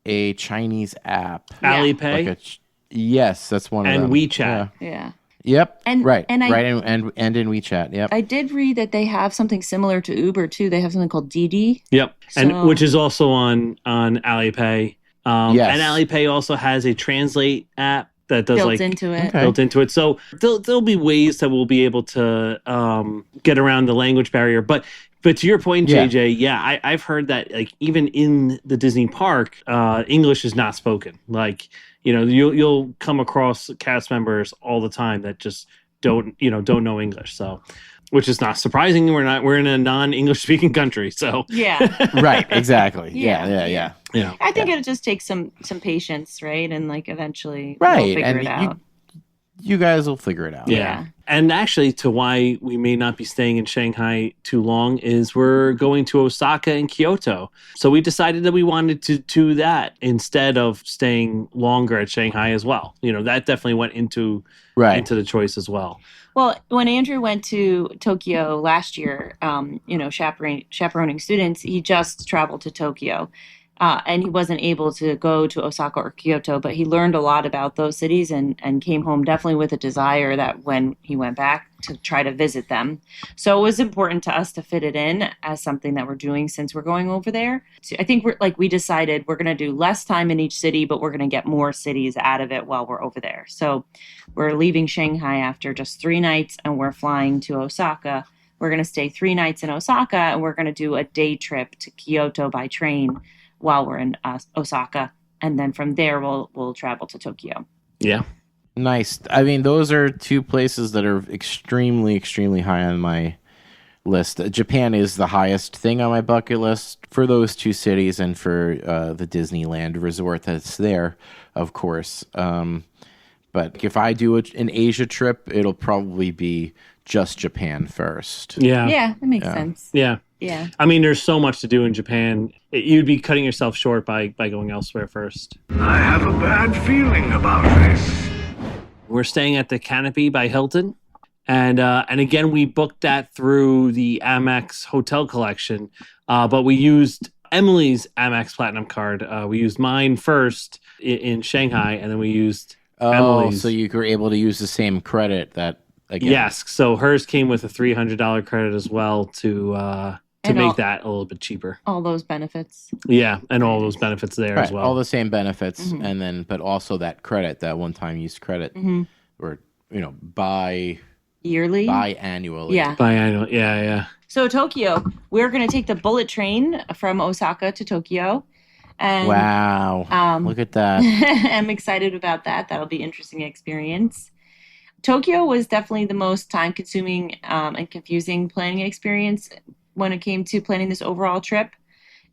a Chinese app. Alipay? Yes, that's one of them. And WeChat. Yeah. Yep. And in WeChat. Yep. I did read that they have something similar to Uber too. They have something called Didi. Yep. And which is also on Alipay. Yes. And Alipay also has a translate app that does built into it. Okay. built into it. So there'll be ways that we'll be able to get around the language barrier. But to your point, JJ, I've heard that like even in the Disney park, English is not spoken. Like, you'll come across cast members all the time that just don't know English. So, which is not surprising. We're in a non-English speaking country. So yeah, right, exactly. Yeah. I think it'll just take some patience, right? And like eventually right, we'll figure and it out. You guys will figure it out. Yeah. And actually, to why we may not be staying in Shanghai too long is we're going to Osaka and Kyoto. So we decided that we wanted to do that instead of staying longer at Shanghai as well. That definitely went into the choice as well. Well, when Andrew went to Tokyo last year, chaperoning students, he just traveled to Tokyo. And he wasn't able to go to Osaka or Kyoto, but he learned a lot about those cities and came home definitely with a desire that when he went back to try to visit them. So it was important to us to fit it in as something that we're doing since we're going over there. So I think we decided we're going to do less time in each city, but we're going to get more cities out of it while we're over there. So we're leaving Shanghai after just 3 nights and we're flying to Osaka. We're going to stay 3 nights in Osaka and we're going to do a day trip to Kyoto by train while we're in Osaka, and then from there we'll travel to Tokyo. Yeah. Nice. I mean, those are 2 places that are extremely, extremely high on my list. Japan is the highest thing on my bucket list for those 2 cities and for the Disneyland resort that's there, of course. But if I do an Asia trip, it'll probably be just Japan first. Yeah. Yeah, that makes sense. Yeah. Yeah. I mean, there's so much to do in Japan. You'd be cutting yourself short by going elsewhere first. I have a bad feeling about this. We're staying at the Canopy by Hilton. And again, we booked that through the Amex Hotel Collection. But we used Emily's Amex Platinum card. We used mine first in Shanghai, and then we used Emily's. So you were able to use the same credit that, again. Yes. So hers came with a $300 credit as well to make that a little bit cheaper. All those benefits. Yeah, and all those benefits there as well. All the same benefits, and then but also that credit, that one-time use credit, or buy yearly, biannually. Yeah, biannual. Yeah. So Tokyo, we're going to take the bullet train from Osaka to Tokyo. And, wow! Look at that. I'm excited about that. That'll be an interesting experience. Tokyo was definitely the most time-consuming and confusing planning experience when it came to planning this overall trip.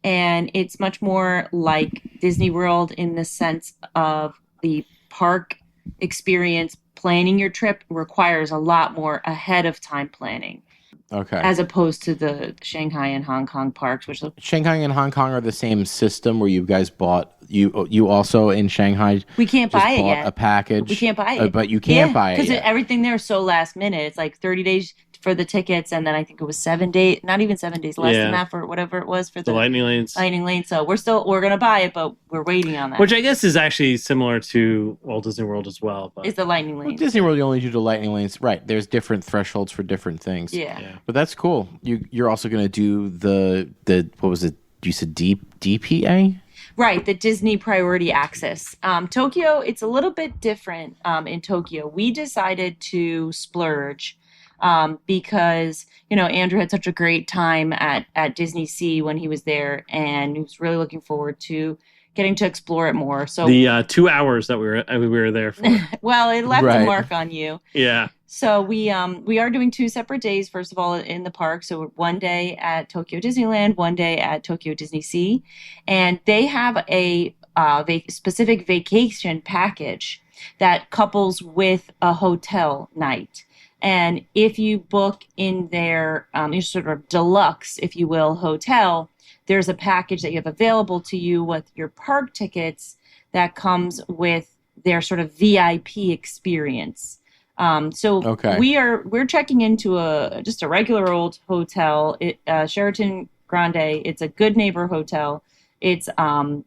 And it's much more like Disney World in the sense of the park experience. Planning your trip requires a lot more ahead of time planning. Okay. As opposed to the Shanghai and Hong Kong parks, which Shanghai and Hong Kong are the same system where you guys bought you also in Shanghai. We can't buy it yet. A package. We can't buy it, but you can't buy it because yet. Everything there is so last minute. It's like 30 days for the tickets, and then I think it was 7 days, not even 7 days, less than that for whatever it was for the Lightning Lanes. Lightning Lane. So we're gonna buy it, but we're waiting on that. Which I guess is actually similar to Walt Disney World as well. But is the Lightning Lane? Well, Disney World, you only do the Lightning Lanes, right? There's different thresholds for different things. Yeah. But that's cool. You're also going to do the what was it? You said DPA? Right, the Disney Priority Access. Tokyo, it's a little bit different in Tokyo. We decided to splurge because, Andrew had such a great time at Disney Sea when he was there, and he was really looking forward to getting to explore it more. So the 2 hours that we were there for. Well, it left a mark on you. Yeah. So we are doing 2 separate days, first of all, in the park. So 1 day at Tokyo Disneyland, 1 day at Tokyo Disney Sea. And they have a specific vacation package that couples with a hotel night. And if you book in their sort of deluxe, if you will, hotel, there's a package that you have available to you with your park tickets that comes with their sort of VIP experience. We're checking into just a regular old hotel, Sheraton Grande. It's a Good Neighbor hotel. It's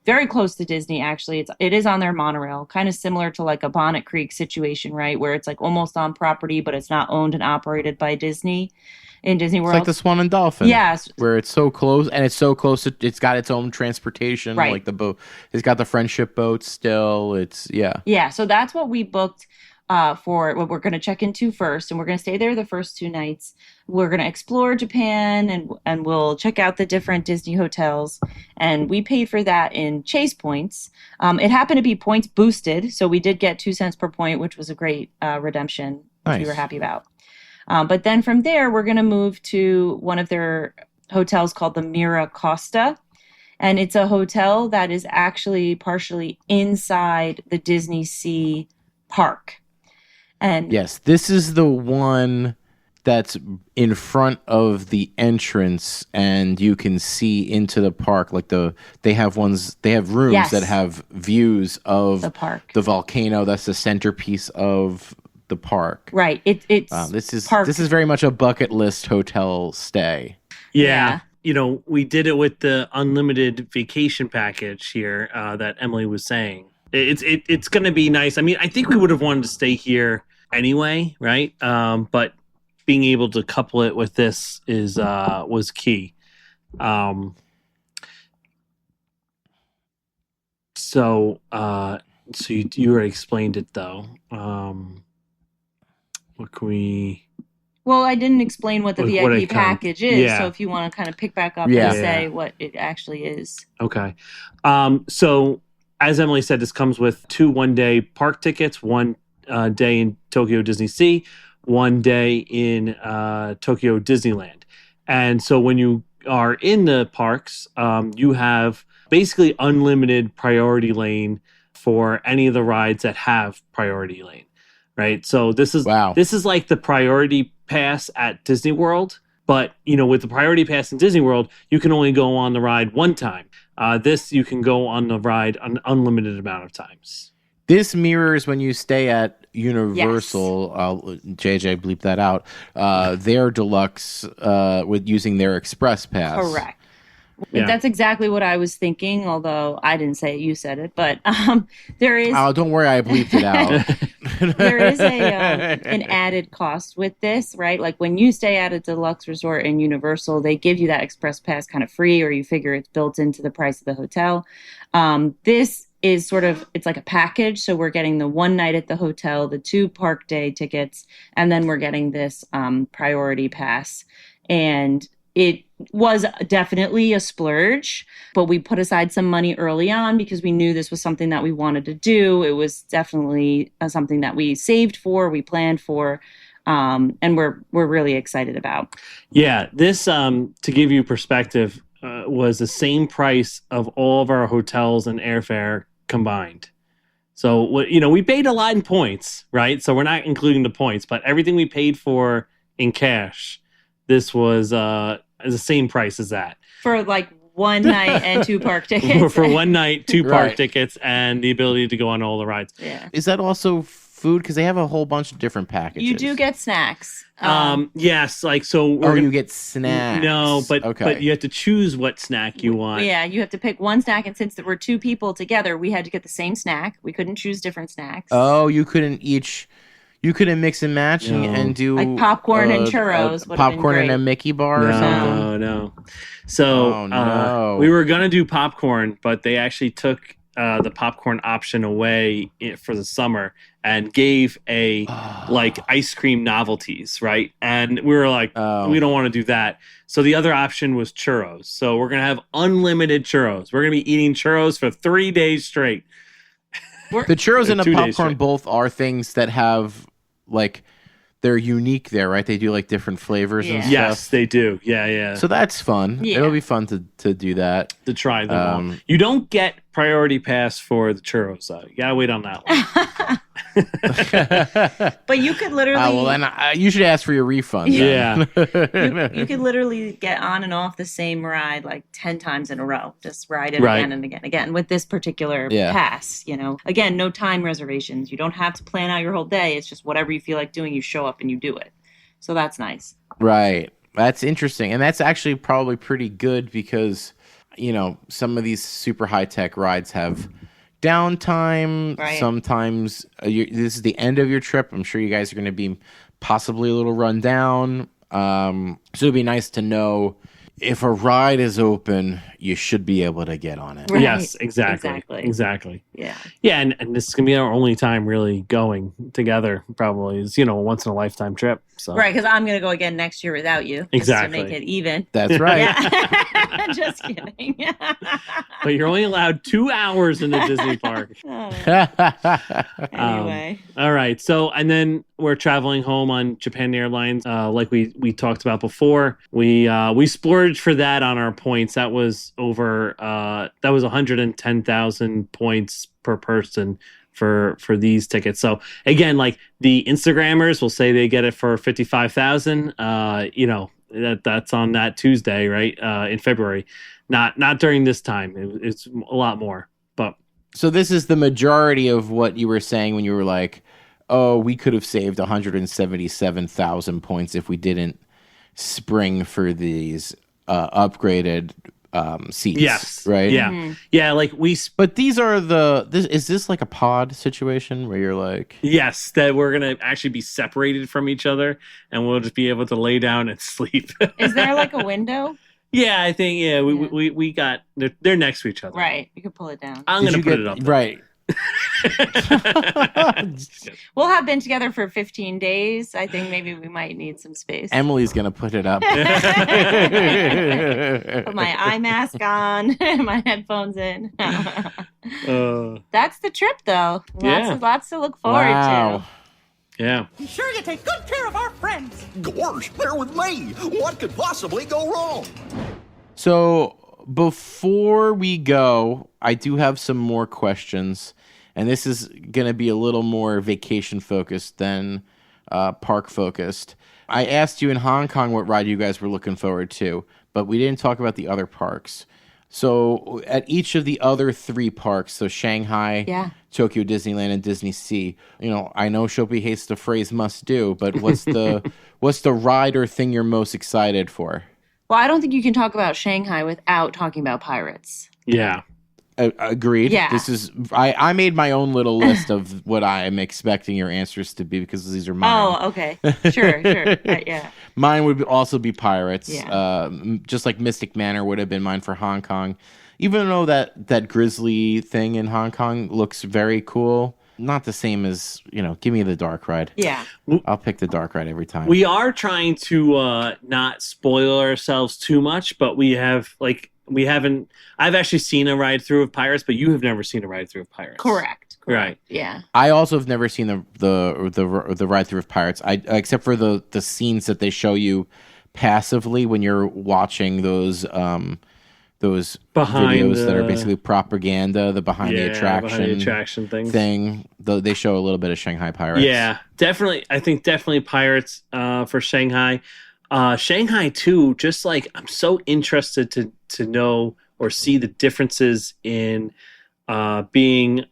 very close to Disney, actually. It is on their monorail, kind of similar to like a Bonnet Creek situation, right? Where it's like almost on property, but it's not owned and operated by Disney in Disney World. It's like the Swan and Dolphin. Yes. Where it's so close, and it's so close, it's got its own transportation. Right. Like the boat. It's got the friendship boat still. Yeah, so that's what we booked for what we're going to check into first, and we're going to stay there the first 2 nights. We're going to explore Japan, and we'll check out the different Disney hotels, and we paid for that in Chase points. It happened to be points boosted, so we did get 2 cents per point, which was a great redemption, which we were happy about. But then from there, we're going to move to one of their hotels called the Mira Costa, and it's a hotel that is actually partially inside the Disney Sea park. And Yes, this is the one that's in front of the entrance, and you can see into the park. Like they have rooms Yes. that have views of the park. the volcano. That's the centerpiece of the park. Right. It's This is park. very much a bucket list hotel stay. Yeah. We did it with the unlimited vacation package here that Emily was saying. It's going to be nice. I mean, I think we would have wanted to stay here anyway, right? But being able to couple it with this was key. So you already explained it though. What can we? Well, I didn't explain what the What VIP package is, yeah. so if you want to kind of pick back up Yeah. and say what it actually is. Okay. So as Emily said, this comes with 2 one-day park tickets, 1 day in Tokyo Disney Sea, 1 day in Tokyo Disneyland. And so when you are in the parks, you have basically unlimited priority lane for any of the rides that have priority lane, right? So this is like the priority pass at Disney World, but with the priority pass in Disney World, you can only go on the ride one time. This you can go on the ride an unlimited amount of times. This mirrors when you stay at Universal. JJ bleep that out. Their deluxe with using their express pass. Correct. Yeah. That's exactly what I was thinking, although I didn't say it, you said it. But there is... Oh, don't worry, I bleeped it out. There is an added cost with this, right? Like when you stay at a deluxe resort in Universal, they give you that express pass kind of free, or you figure it's built into the price of the hotel. This is it's like a package. So we're getting the 1 night at the hotel, the 2 park day tickets, and then we're getting this priority pass. And it was definitely a splurge, but we put aside some money early on because we knew this was something that we wanted to do. It was definitely something that we saved for, we planned for, and we're really excited about. Yeah, this to give you perspective was the same price of all of our hotels and airfare combined. So we paid a lot in points, right? So we're not including the points, but everything we paid for in cash, this was the same price as that. For like 1 night and 2 park tickets. For 1 night, 2 park Right. tickets, and the ability to go on all the rides. Yeah. Is that also food? Because they have a whole bunch of different packages. You do get snacks. Yes, so you get snacks. No, but you have to choose what snack you want. Yeah, you have to pick one snack, and since there were 2 people together, we had to get the same snack. We couldn't choose different snacks. Oh, you couldn't mix and match and do like popcorn and churros. Popcorn and a Mickey bar or something? No. So we were going to do popcorn, but they actually took the popcorn option away for the summer and gave like ice cream novelties, right? And we were like, we don't want to do that. So the other option was churros. So we're going to have unlimited churros. We're going to be eating churros for 3 days straight. The churros and the 2 days popcorn straight. both are things that have they're unique there, right? They do like different flavors and stuff. Yes, they do. Yeah. So that's fun. Yeah. It'll be fun to do that. To try them all. You don't get priority pass for the churros, though. You gotta wait on that one. But you could literally... then you should ask for your refund. Yeah. you could literally get on and off the same ride like 10 times in a row. Just ride it Right. again and again and again with this particular pass, Again, no time reservations. You don't have to plan out your whole day. It's just whatever you feel like doing, you show up and you do it. So that's nice. Right. That's interesting. And that's actually probably pretty good because, some of these super high-tech rides have downtime. Right. Sometimes this is the end of your trip. I'm sure you guys are going to be possibly a little run down. So it'd be nice to know if a ride is open, you should be able to get on it. Right. Yes, exactly. Yeah. Yeah, and this is gonna be our only time really going together. Probably is a once in a lifetime trip. So Right, because I'm going to go again next year without you. Exactly. Just to make it even. That's right. Yeah. Just kidding. But you're only allowed 2 hours in the Disney park. Anyway. All right. So, and then we're traveling home on Japan Airlines, like we talked about before. We splurged for that on our points. That was over. That was 110,000 points per person for these tickets. So again, like the Instagrammers will say they get it for 55,000. You know, that's on that Tuesday, right? In February, not during this time. It's a lot more. But so this is the majority of what you were saying when you were like, oh, we could have saved 177,000 points if we didn't spring for these upgraded seats. yes, right. Yeah, yeah. Like But these are is this like a pod situation where you're like, yes, that we're gonna actually be separated from each other, and we'll just be able to lay down and sleep. Is there like a window? Yeah, I think we got they're next to each other. Right. You could pull it down. I'm gonna put it up. Right. We'll have been together for 15 days. I think maybe we might need some space. Emily's gonna put it up. Put my eye mask on, my headphones in. That's the trip, though. Lots to look forward to. Yeah. Be sure you take good care of our friends. Gorsh, they're with me. What could possibly go wrong? So before we go, I do have some more questions, and this is going to be a little more vacation focused than park focused. I asked you in Hong Kong what ride you guys were looking forward to, but we didn't talk about the other parks. So at each of the other 3 parks, so Shanghai, Tokyo Disneyland, and Disney Sea, you know, I know Shopee hates the phrase must do, but what's the ride or thing you're most excited for? Well, I don't think you can talk about Shanghai without talking about pirates. Yeah. Agreed. Yeah. This is I made my own little list of what I am expecting your answers to be because these are mine. Oh, okay. Sure. Yeah. Mine would also be pirates. Yeah. Just like Mystic Manor would have been mine for Hong Kong. Even though that grizzly thing in Hong Kong looks very cool. Not the same as, you know, give me the dark ride. Yeah. I'll pick the dark ride every time. We are trying to not spoil ourselves too much, but I've actually seen a ride through of Pirates, but you have never seen a ride through of Pirates. Correct. Right. Yeah. I also have never seen the ride through of Pirates. Except for the scenes that they show you passively when you're watching those behind videos that are basically propaganda, the behind the attraction thing. They show a little bit of Shanghai Pirates. Yeah, definitely. I think definitely Pirates for Shanghai. Shanghai too. Just like I'm so interested to know or see the differences in being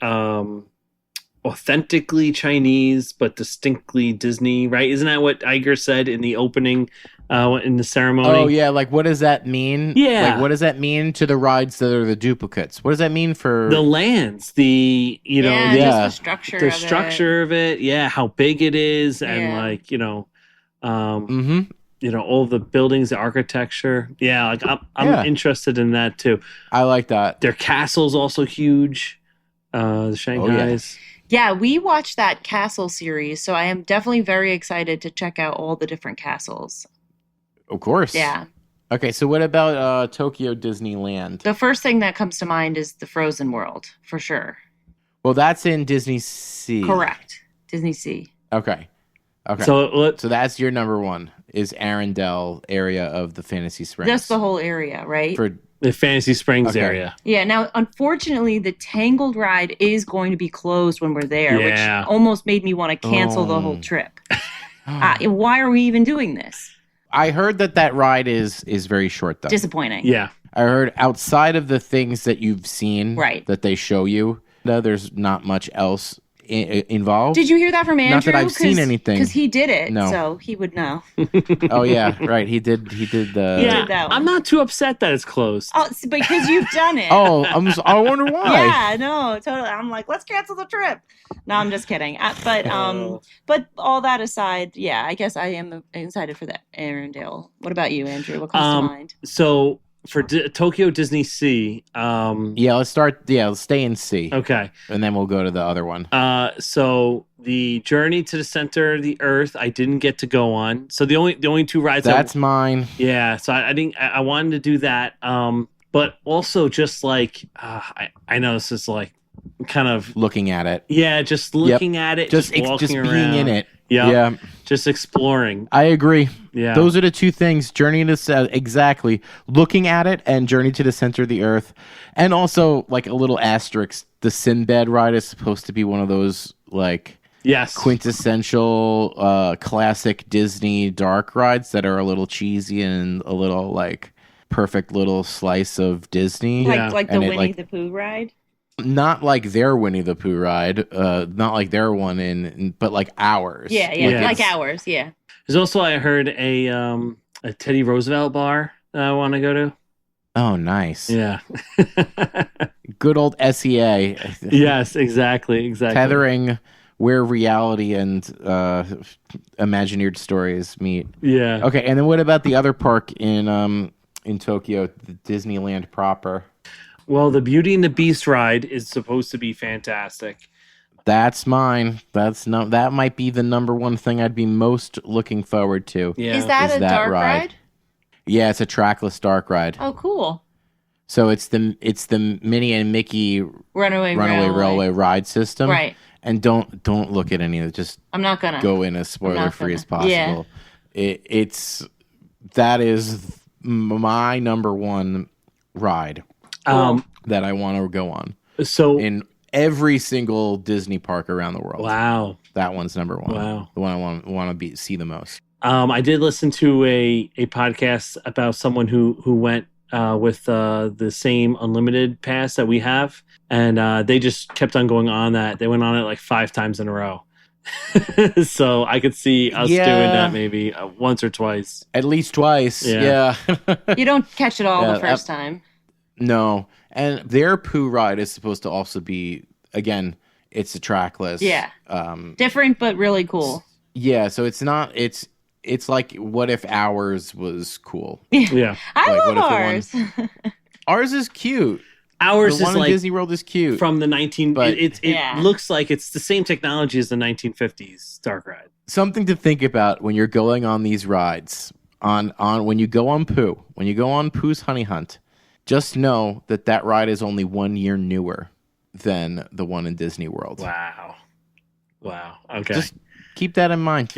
authentically Chinese but distinctly Disney. Right? Isn't that what Iger said in the opening? In the ceremony. Oh yeah, like what does that mean? Yeah, like what does that mean to the rides that are the duplicates? What does that mean for the lands? Just the structure, of it. Yeah, how big it is, and like you know, all the buildings, the architecture. Yeah, like I'm interested in that too. I like that. Their castle's also huge. The Shanghai's. Yeah, we watched that castle series, so I am definitely very excited to check out all the different castles. Of course. Yeah. Okay, so what about Tokyo Disneyland? The first thing that comes to mind is the Frozen World, for sure. Well, that's in Disney Sea. Correct. Disney Sea. Okay. So that's your number one, is Arendelle area of the Fantasy Springs. That's the whole area, right? For the Fantasy Springs area. Yeah, now, unfortunately, the Tangled ride is going to be closed when we're there, which almost made me want to cancel the whole trip. Why are we even doing this? I heard that ride is very short, though. Disappointing. Yeah. I heard outside of the things that you've seen that they show you, there's not much else involved. Did you hear that from Andrew? Not that I've seen anything. Because he did it, no. So he would know. Oh, yeah, right. He did the... Yeah, I'm not too upset that it's closed. Oh, because you've done it. I wonder why. Yeah, no, totally. I'm like, let's cancel the trip. No, I'm just kidding. But all that aside, yeah, I guess I am excited for that Arendelle. What about you, Andrew? What comes to mind? So for Tokyo Disney Sea, let's stay in Sea. Okay, and then we'll go to the other one. So the Journey to the Center of the Earth, I didn't get to go on. So the only 2 rides. That's mine. Yeah, so I didn't. I wanted to do that. But also just like I know this is like kind of looking at it. Yeah, just looking at it, just walking being around. in it. Yeah. Just exploring. I agree. Yeah. Those are the two things. Journey to exactly. Looking at it and Journey to the Center of the Earth. And also like a little asterisk, the Sinbad ride is supposed to be one of those like Yes. quintessential classic Disney dark rides that are a little cheesy and a little like perfect little slice of Disney. Like the And Winnie the Pooh ride? not like their Winnie the Pooh ride, not like their one but like ours. Yeah, like ours, yeah. There's also, I heard, a Teddy Roosevelt bar that I want to go to. Oh, nice. Yeah. Good old SEA. Yes, exactly. Tethering where reality and imagineered stories meet. Yeah. Okay, and then what about the other park in Tokyo, the Disneyland proper? Well, the Beauty and the Beast ride is supposed to be fantastic. That's mine. That might be the number one thing I'd be most looking forward to. Yeah. Is that a dark ride? Yeah, it's a trackless dark ride. Oh, cool. So it's the Minnie and Mickey Runaway Railway ride system. Right. And don't look at any of it. Just I'm not gonna go in as spoiler free as possible. Yeah. That is my number one ride that I want to go on. So in every single Disney park around the world. Wow. That one's number one. Wow. The one I want to see the most. I did listen to a podcast about someone who went with the same unlimited pass that we have, and they just kept on going on that. They went on it like 5 times in a row. So I could see us doing that maybe once or twice. At least twice. Yeah. You don't catch it all the first time. No. And their Pooh ride is supposed to also be, again, it's a trackless. Yeah. Different, but really cool. Yeah. So it's not, it's like, what if ours was cool? Yeah. I love ours. Ours is cute. Ours the one is in like Disney World is cute. From the 19... But it looks like it's the same technology as the 1950s dark ride. Something to think about when you're going on these rides. On when you go on Pooh. When you go on Pooh's Honey Hunt, just know that ride is only 1 year newer than the one in Disney World. Wow. Okay. Just keep that in mind.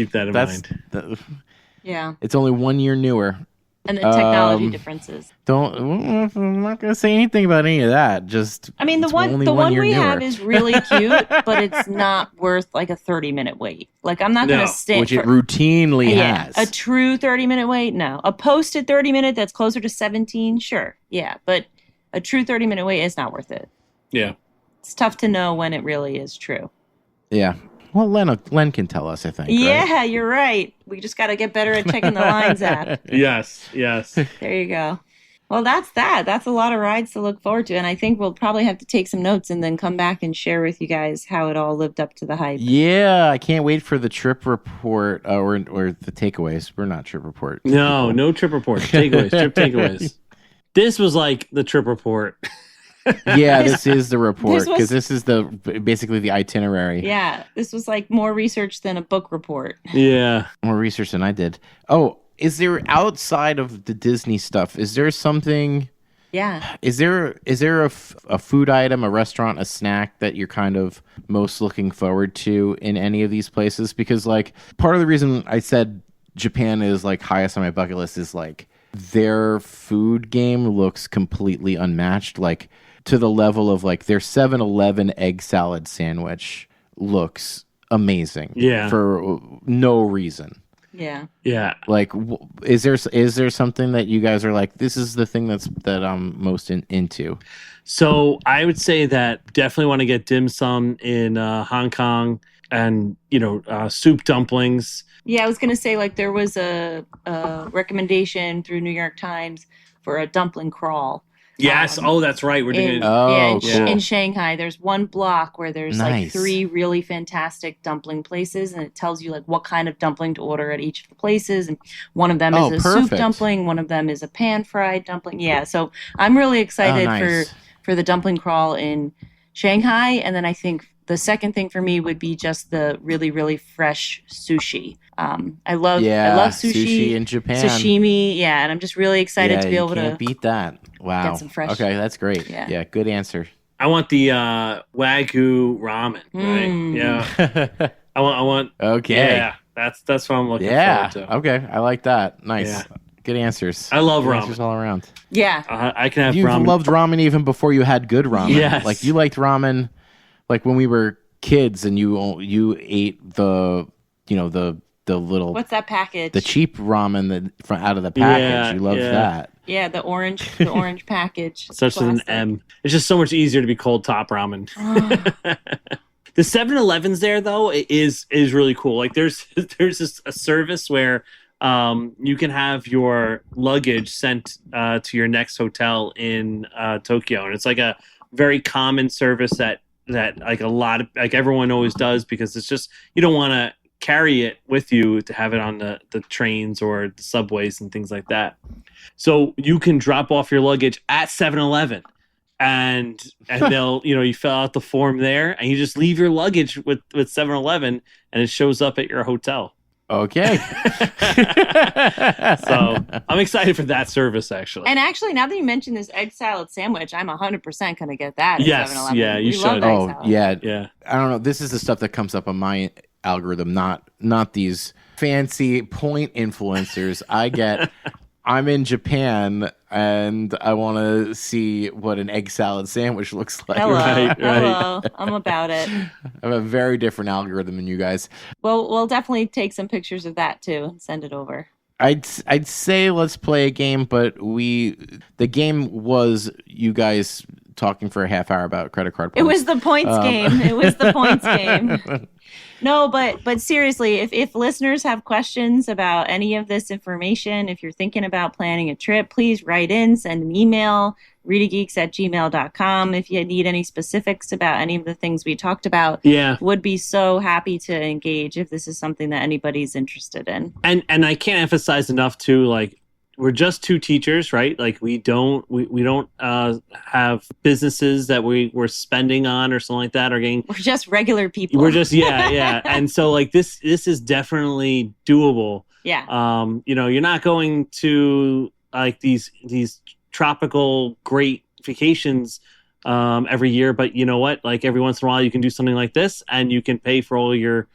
Yeah. It's only 1 year newer. And the technology differences. I'm not going to say anything about any of that. Just I mean, the one we have is really cute, but it's not worth like a 30-minute wait. Like I'm not going to stand which it routinely has. A true 30-minute wait, no. A posted 30-minute that's closer to 17, sure, yeah, but a true 30-minute wait is not worth it. Yeah, it's tough to know when it really is true. Yeah. Well, Len can tell us, I think. Yeah, right? You're right. We just got to get better at checking the lines app. Yes. There you go. Well, that's that. That's a lot of rides to look forward to. And I think we'll probably have to take some notes and then come back and share with you guys how it all lived up to the hype. Yeah, I can't wait for the trip report or the takeaways. We're not trip report. No trip report. Takeaways, trip takeaways. This was like the trip report. Yeah, this is the report because this is basically the itinerary. Yeah, this was like more research than a book report. Yeah, more research than I did. Oh, is there outside of the Disney stuff? Is there something? Yeah. Is there a food item, a restaurant, a snack that you're kind of most looking forward to in any of these places? Because like part of the reason I said Japan is like highest on my bucket list is like their food game looks completely unmatched. Like. To the level of like their 7-Eleven egg salad sandwich looks amazing. Yeah. For no reason. Yeah. Yeah. Like, is there something that you guys are like, this is the thing that I'm most into? So I would say that definitely want to get dim sum in Hong Kong and, soup dumplings. Yeah, I was going to say like there was a recommendation through New York Times for a dumpling crawl. Yes. That's right. We're doing it. In Shanghai, there's one block where there's nice. like 3 really fantastic dumpling places, and it tells you like what kind of dumpling to order at each of the places. And one of them is a soup dumpling, one of them is a pan-fried dumpling. Yeah, so I'm really excited for the dumpling crawl in Shanghai, and then I think the second thing for me would be just the really, really fresh sushi. I love sushi in Japan. Sashimi, and I'm just really excited to be able to beat that. Wow. Get some fresh. Okay, that's great. Yeah, good answer. I want the Wagyu ramen, right? Yeah. I want. Okay. Yeah, that's what I'm looking forward to. Okay. I like that. Nice. Yeah. Good answers. I love Good ramen. answers all around. Yeah. I can have You've ramen. loved ramen even before you had good ramen. Yes. Like you liked ramen, like when we were kids, and you ate the little What's that package? the cheap ramen out of the package. Yeah, You loved yeah. that. Yeah, the orange package. Such an Plastic. M. It's just so much easier to be cold top ramen. The 7-Elevens there though is really cool. Like there's a service where you can have your luggage sent to your next hotel in Tokyo, and it's like a very common service that like a lot of like everyone always does, because it's just you don't want to carry it with you to have it on the trains or the subways and things like that. So you can drop off your luggage at 7-Eleven, and they'll you fill out the form there, and you just leave your luggage with 7-Eleven, and it shows up at your hotel. Okay. So I'm excited for that service, actually. And actually, now that you mentioned this egg salad sandwich, I'm 100% going to get that at Yes, 7-Eleven. yeah, you We love should. egg Oh salad. yeah. Yeah. I don't know. This is the stuff that comes up on my algorithm, not these fancy point influencers. I'm in Japan and I want to see what an egg salad sandwich looks like. Hello. Right. Hello. I'm about it. I have a very different algorithm than you guys. Well, we'll definitely take some pictures of that too and send it over. I'd say let's play a game, but the game was you guys talking for a half hour about credit card points. It was the points game. It was the points game. No, but seriously, if listeners have questions about any of this information, if you're thinking about planning a trip, please write in, send an email, ReedyGeeks@gmail.com. If you need any specifics about any of the things we talked about, would be so happy to engage if this is something that anybody's interested in. And I can't emphasize enough too, like, we're just two teachers, right? Like we don't have businesses that we're spending on or something like that, or getting. We're just regular people. We're just yeah. And so like this is definitely doable. Yeah. You're not going to like these tropical great vacations every year, but you know what? Like every once in a while you can do something like this, and you can pay for all your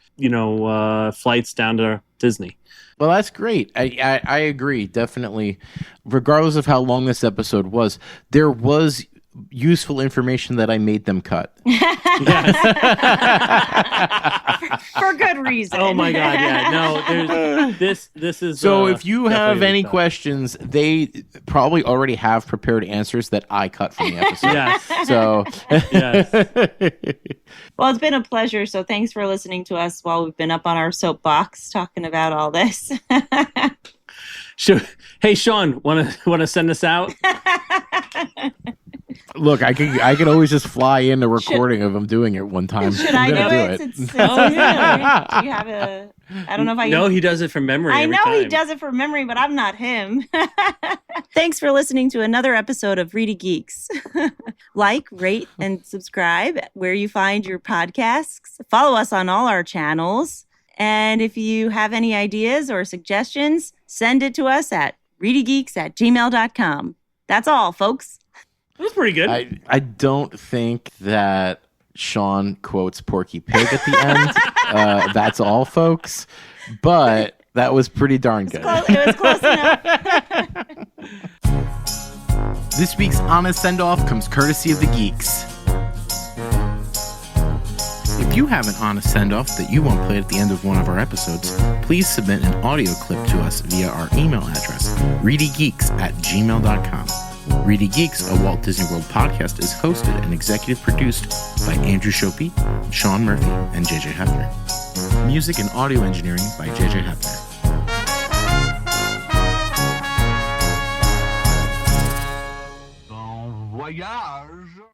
flights down to Disney. Well, that's great. I agree, definitely. Regardless of how long this episode was, there was useful information that I made them cut. For good reason. Oh my God! Yeah, no. This is. So if you have any stuff. questions, they probably already have prepared answers that I cut from the episode. Yes. So. Yes. Well, it's been a pleasure. So thanks for listening to us while we've been up on our soapbox talking about all this. Sure. Hey, Sean, want to send us out? Look, I could always just fly in a recording of him doing it one time. Should I'm I gonna do it? It's do you have a? I don't know if I. No, he does it from memory. I every know he time. does it from memory, but I'm not him. Thanks for listening to another episode of Reedy Geeks. Like, rate, and subscribe where you find your podcasts. Follow us on all our channels. And if you have any ideas or suggestions, send it to us at ReedyGeeks@gmail.com. That's all, folks. That was pretty good. I don't think that Sean quotes Porky Pig at the end. That's all, folks. But that was pretty darn good. It was close enough. This week's Honest Send-Off comes courtesy of the Geeks. If you have an honest send-off that you want played at the end of one of our episodes, please submit an audio clip to us via our email address, ReedyGeeks@gmail.com. Reedy Geeks, a Walt Disney World podcast, is hosted and executive produced by Andrew Shopey, Sean Murphy, and JJ Hefner. Music and audio engineering by JJ Hefner. Bon voyage.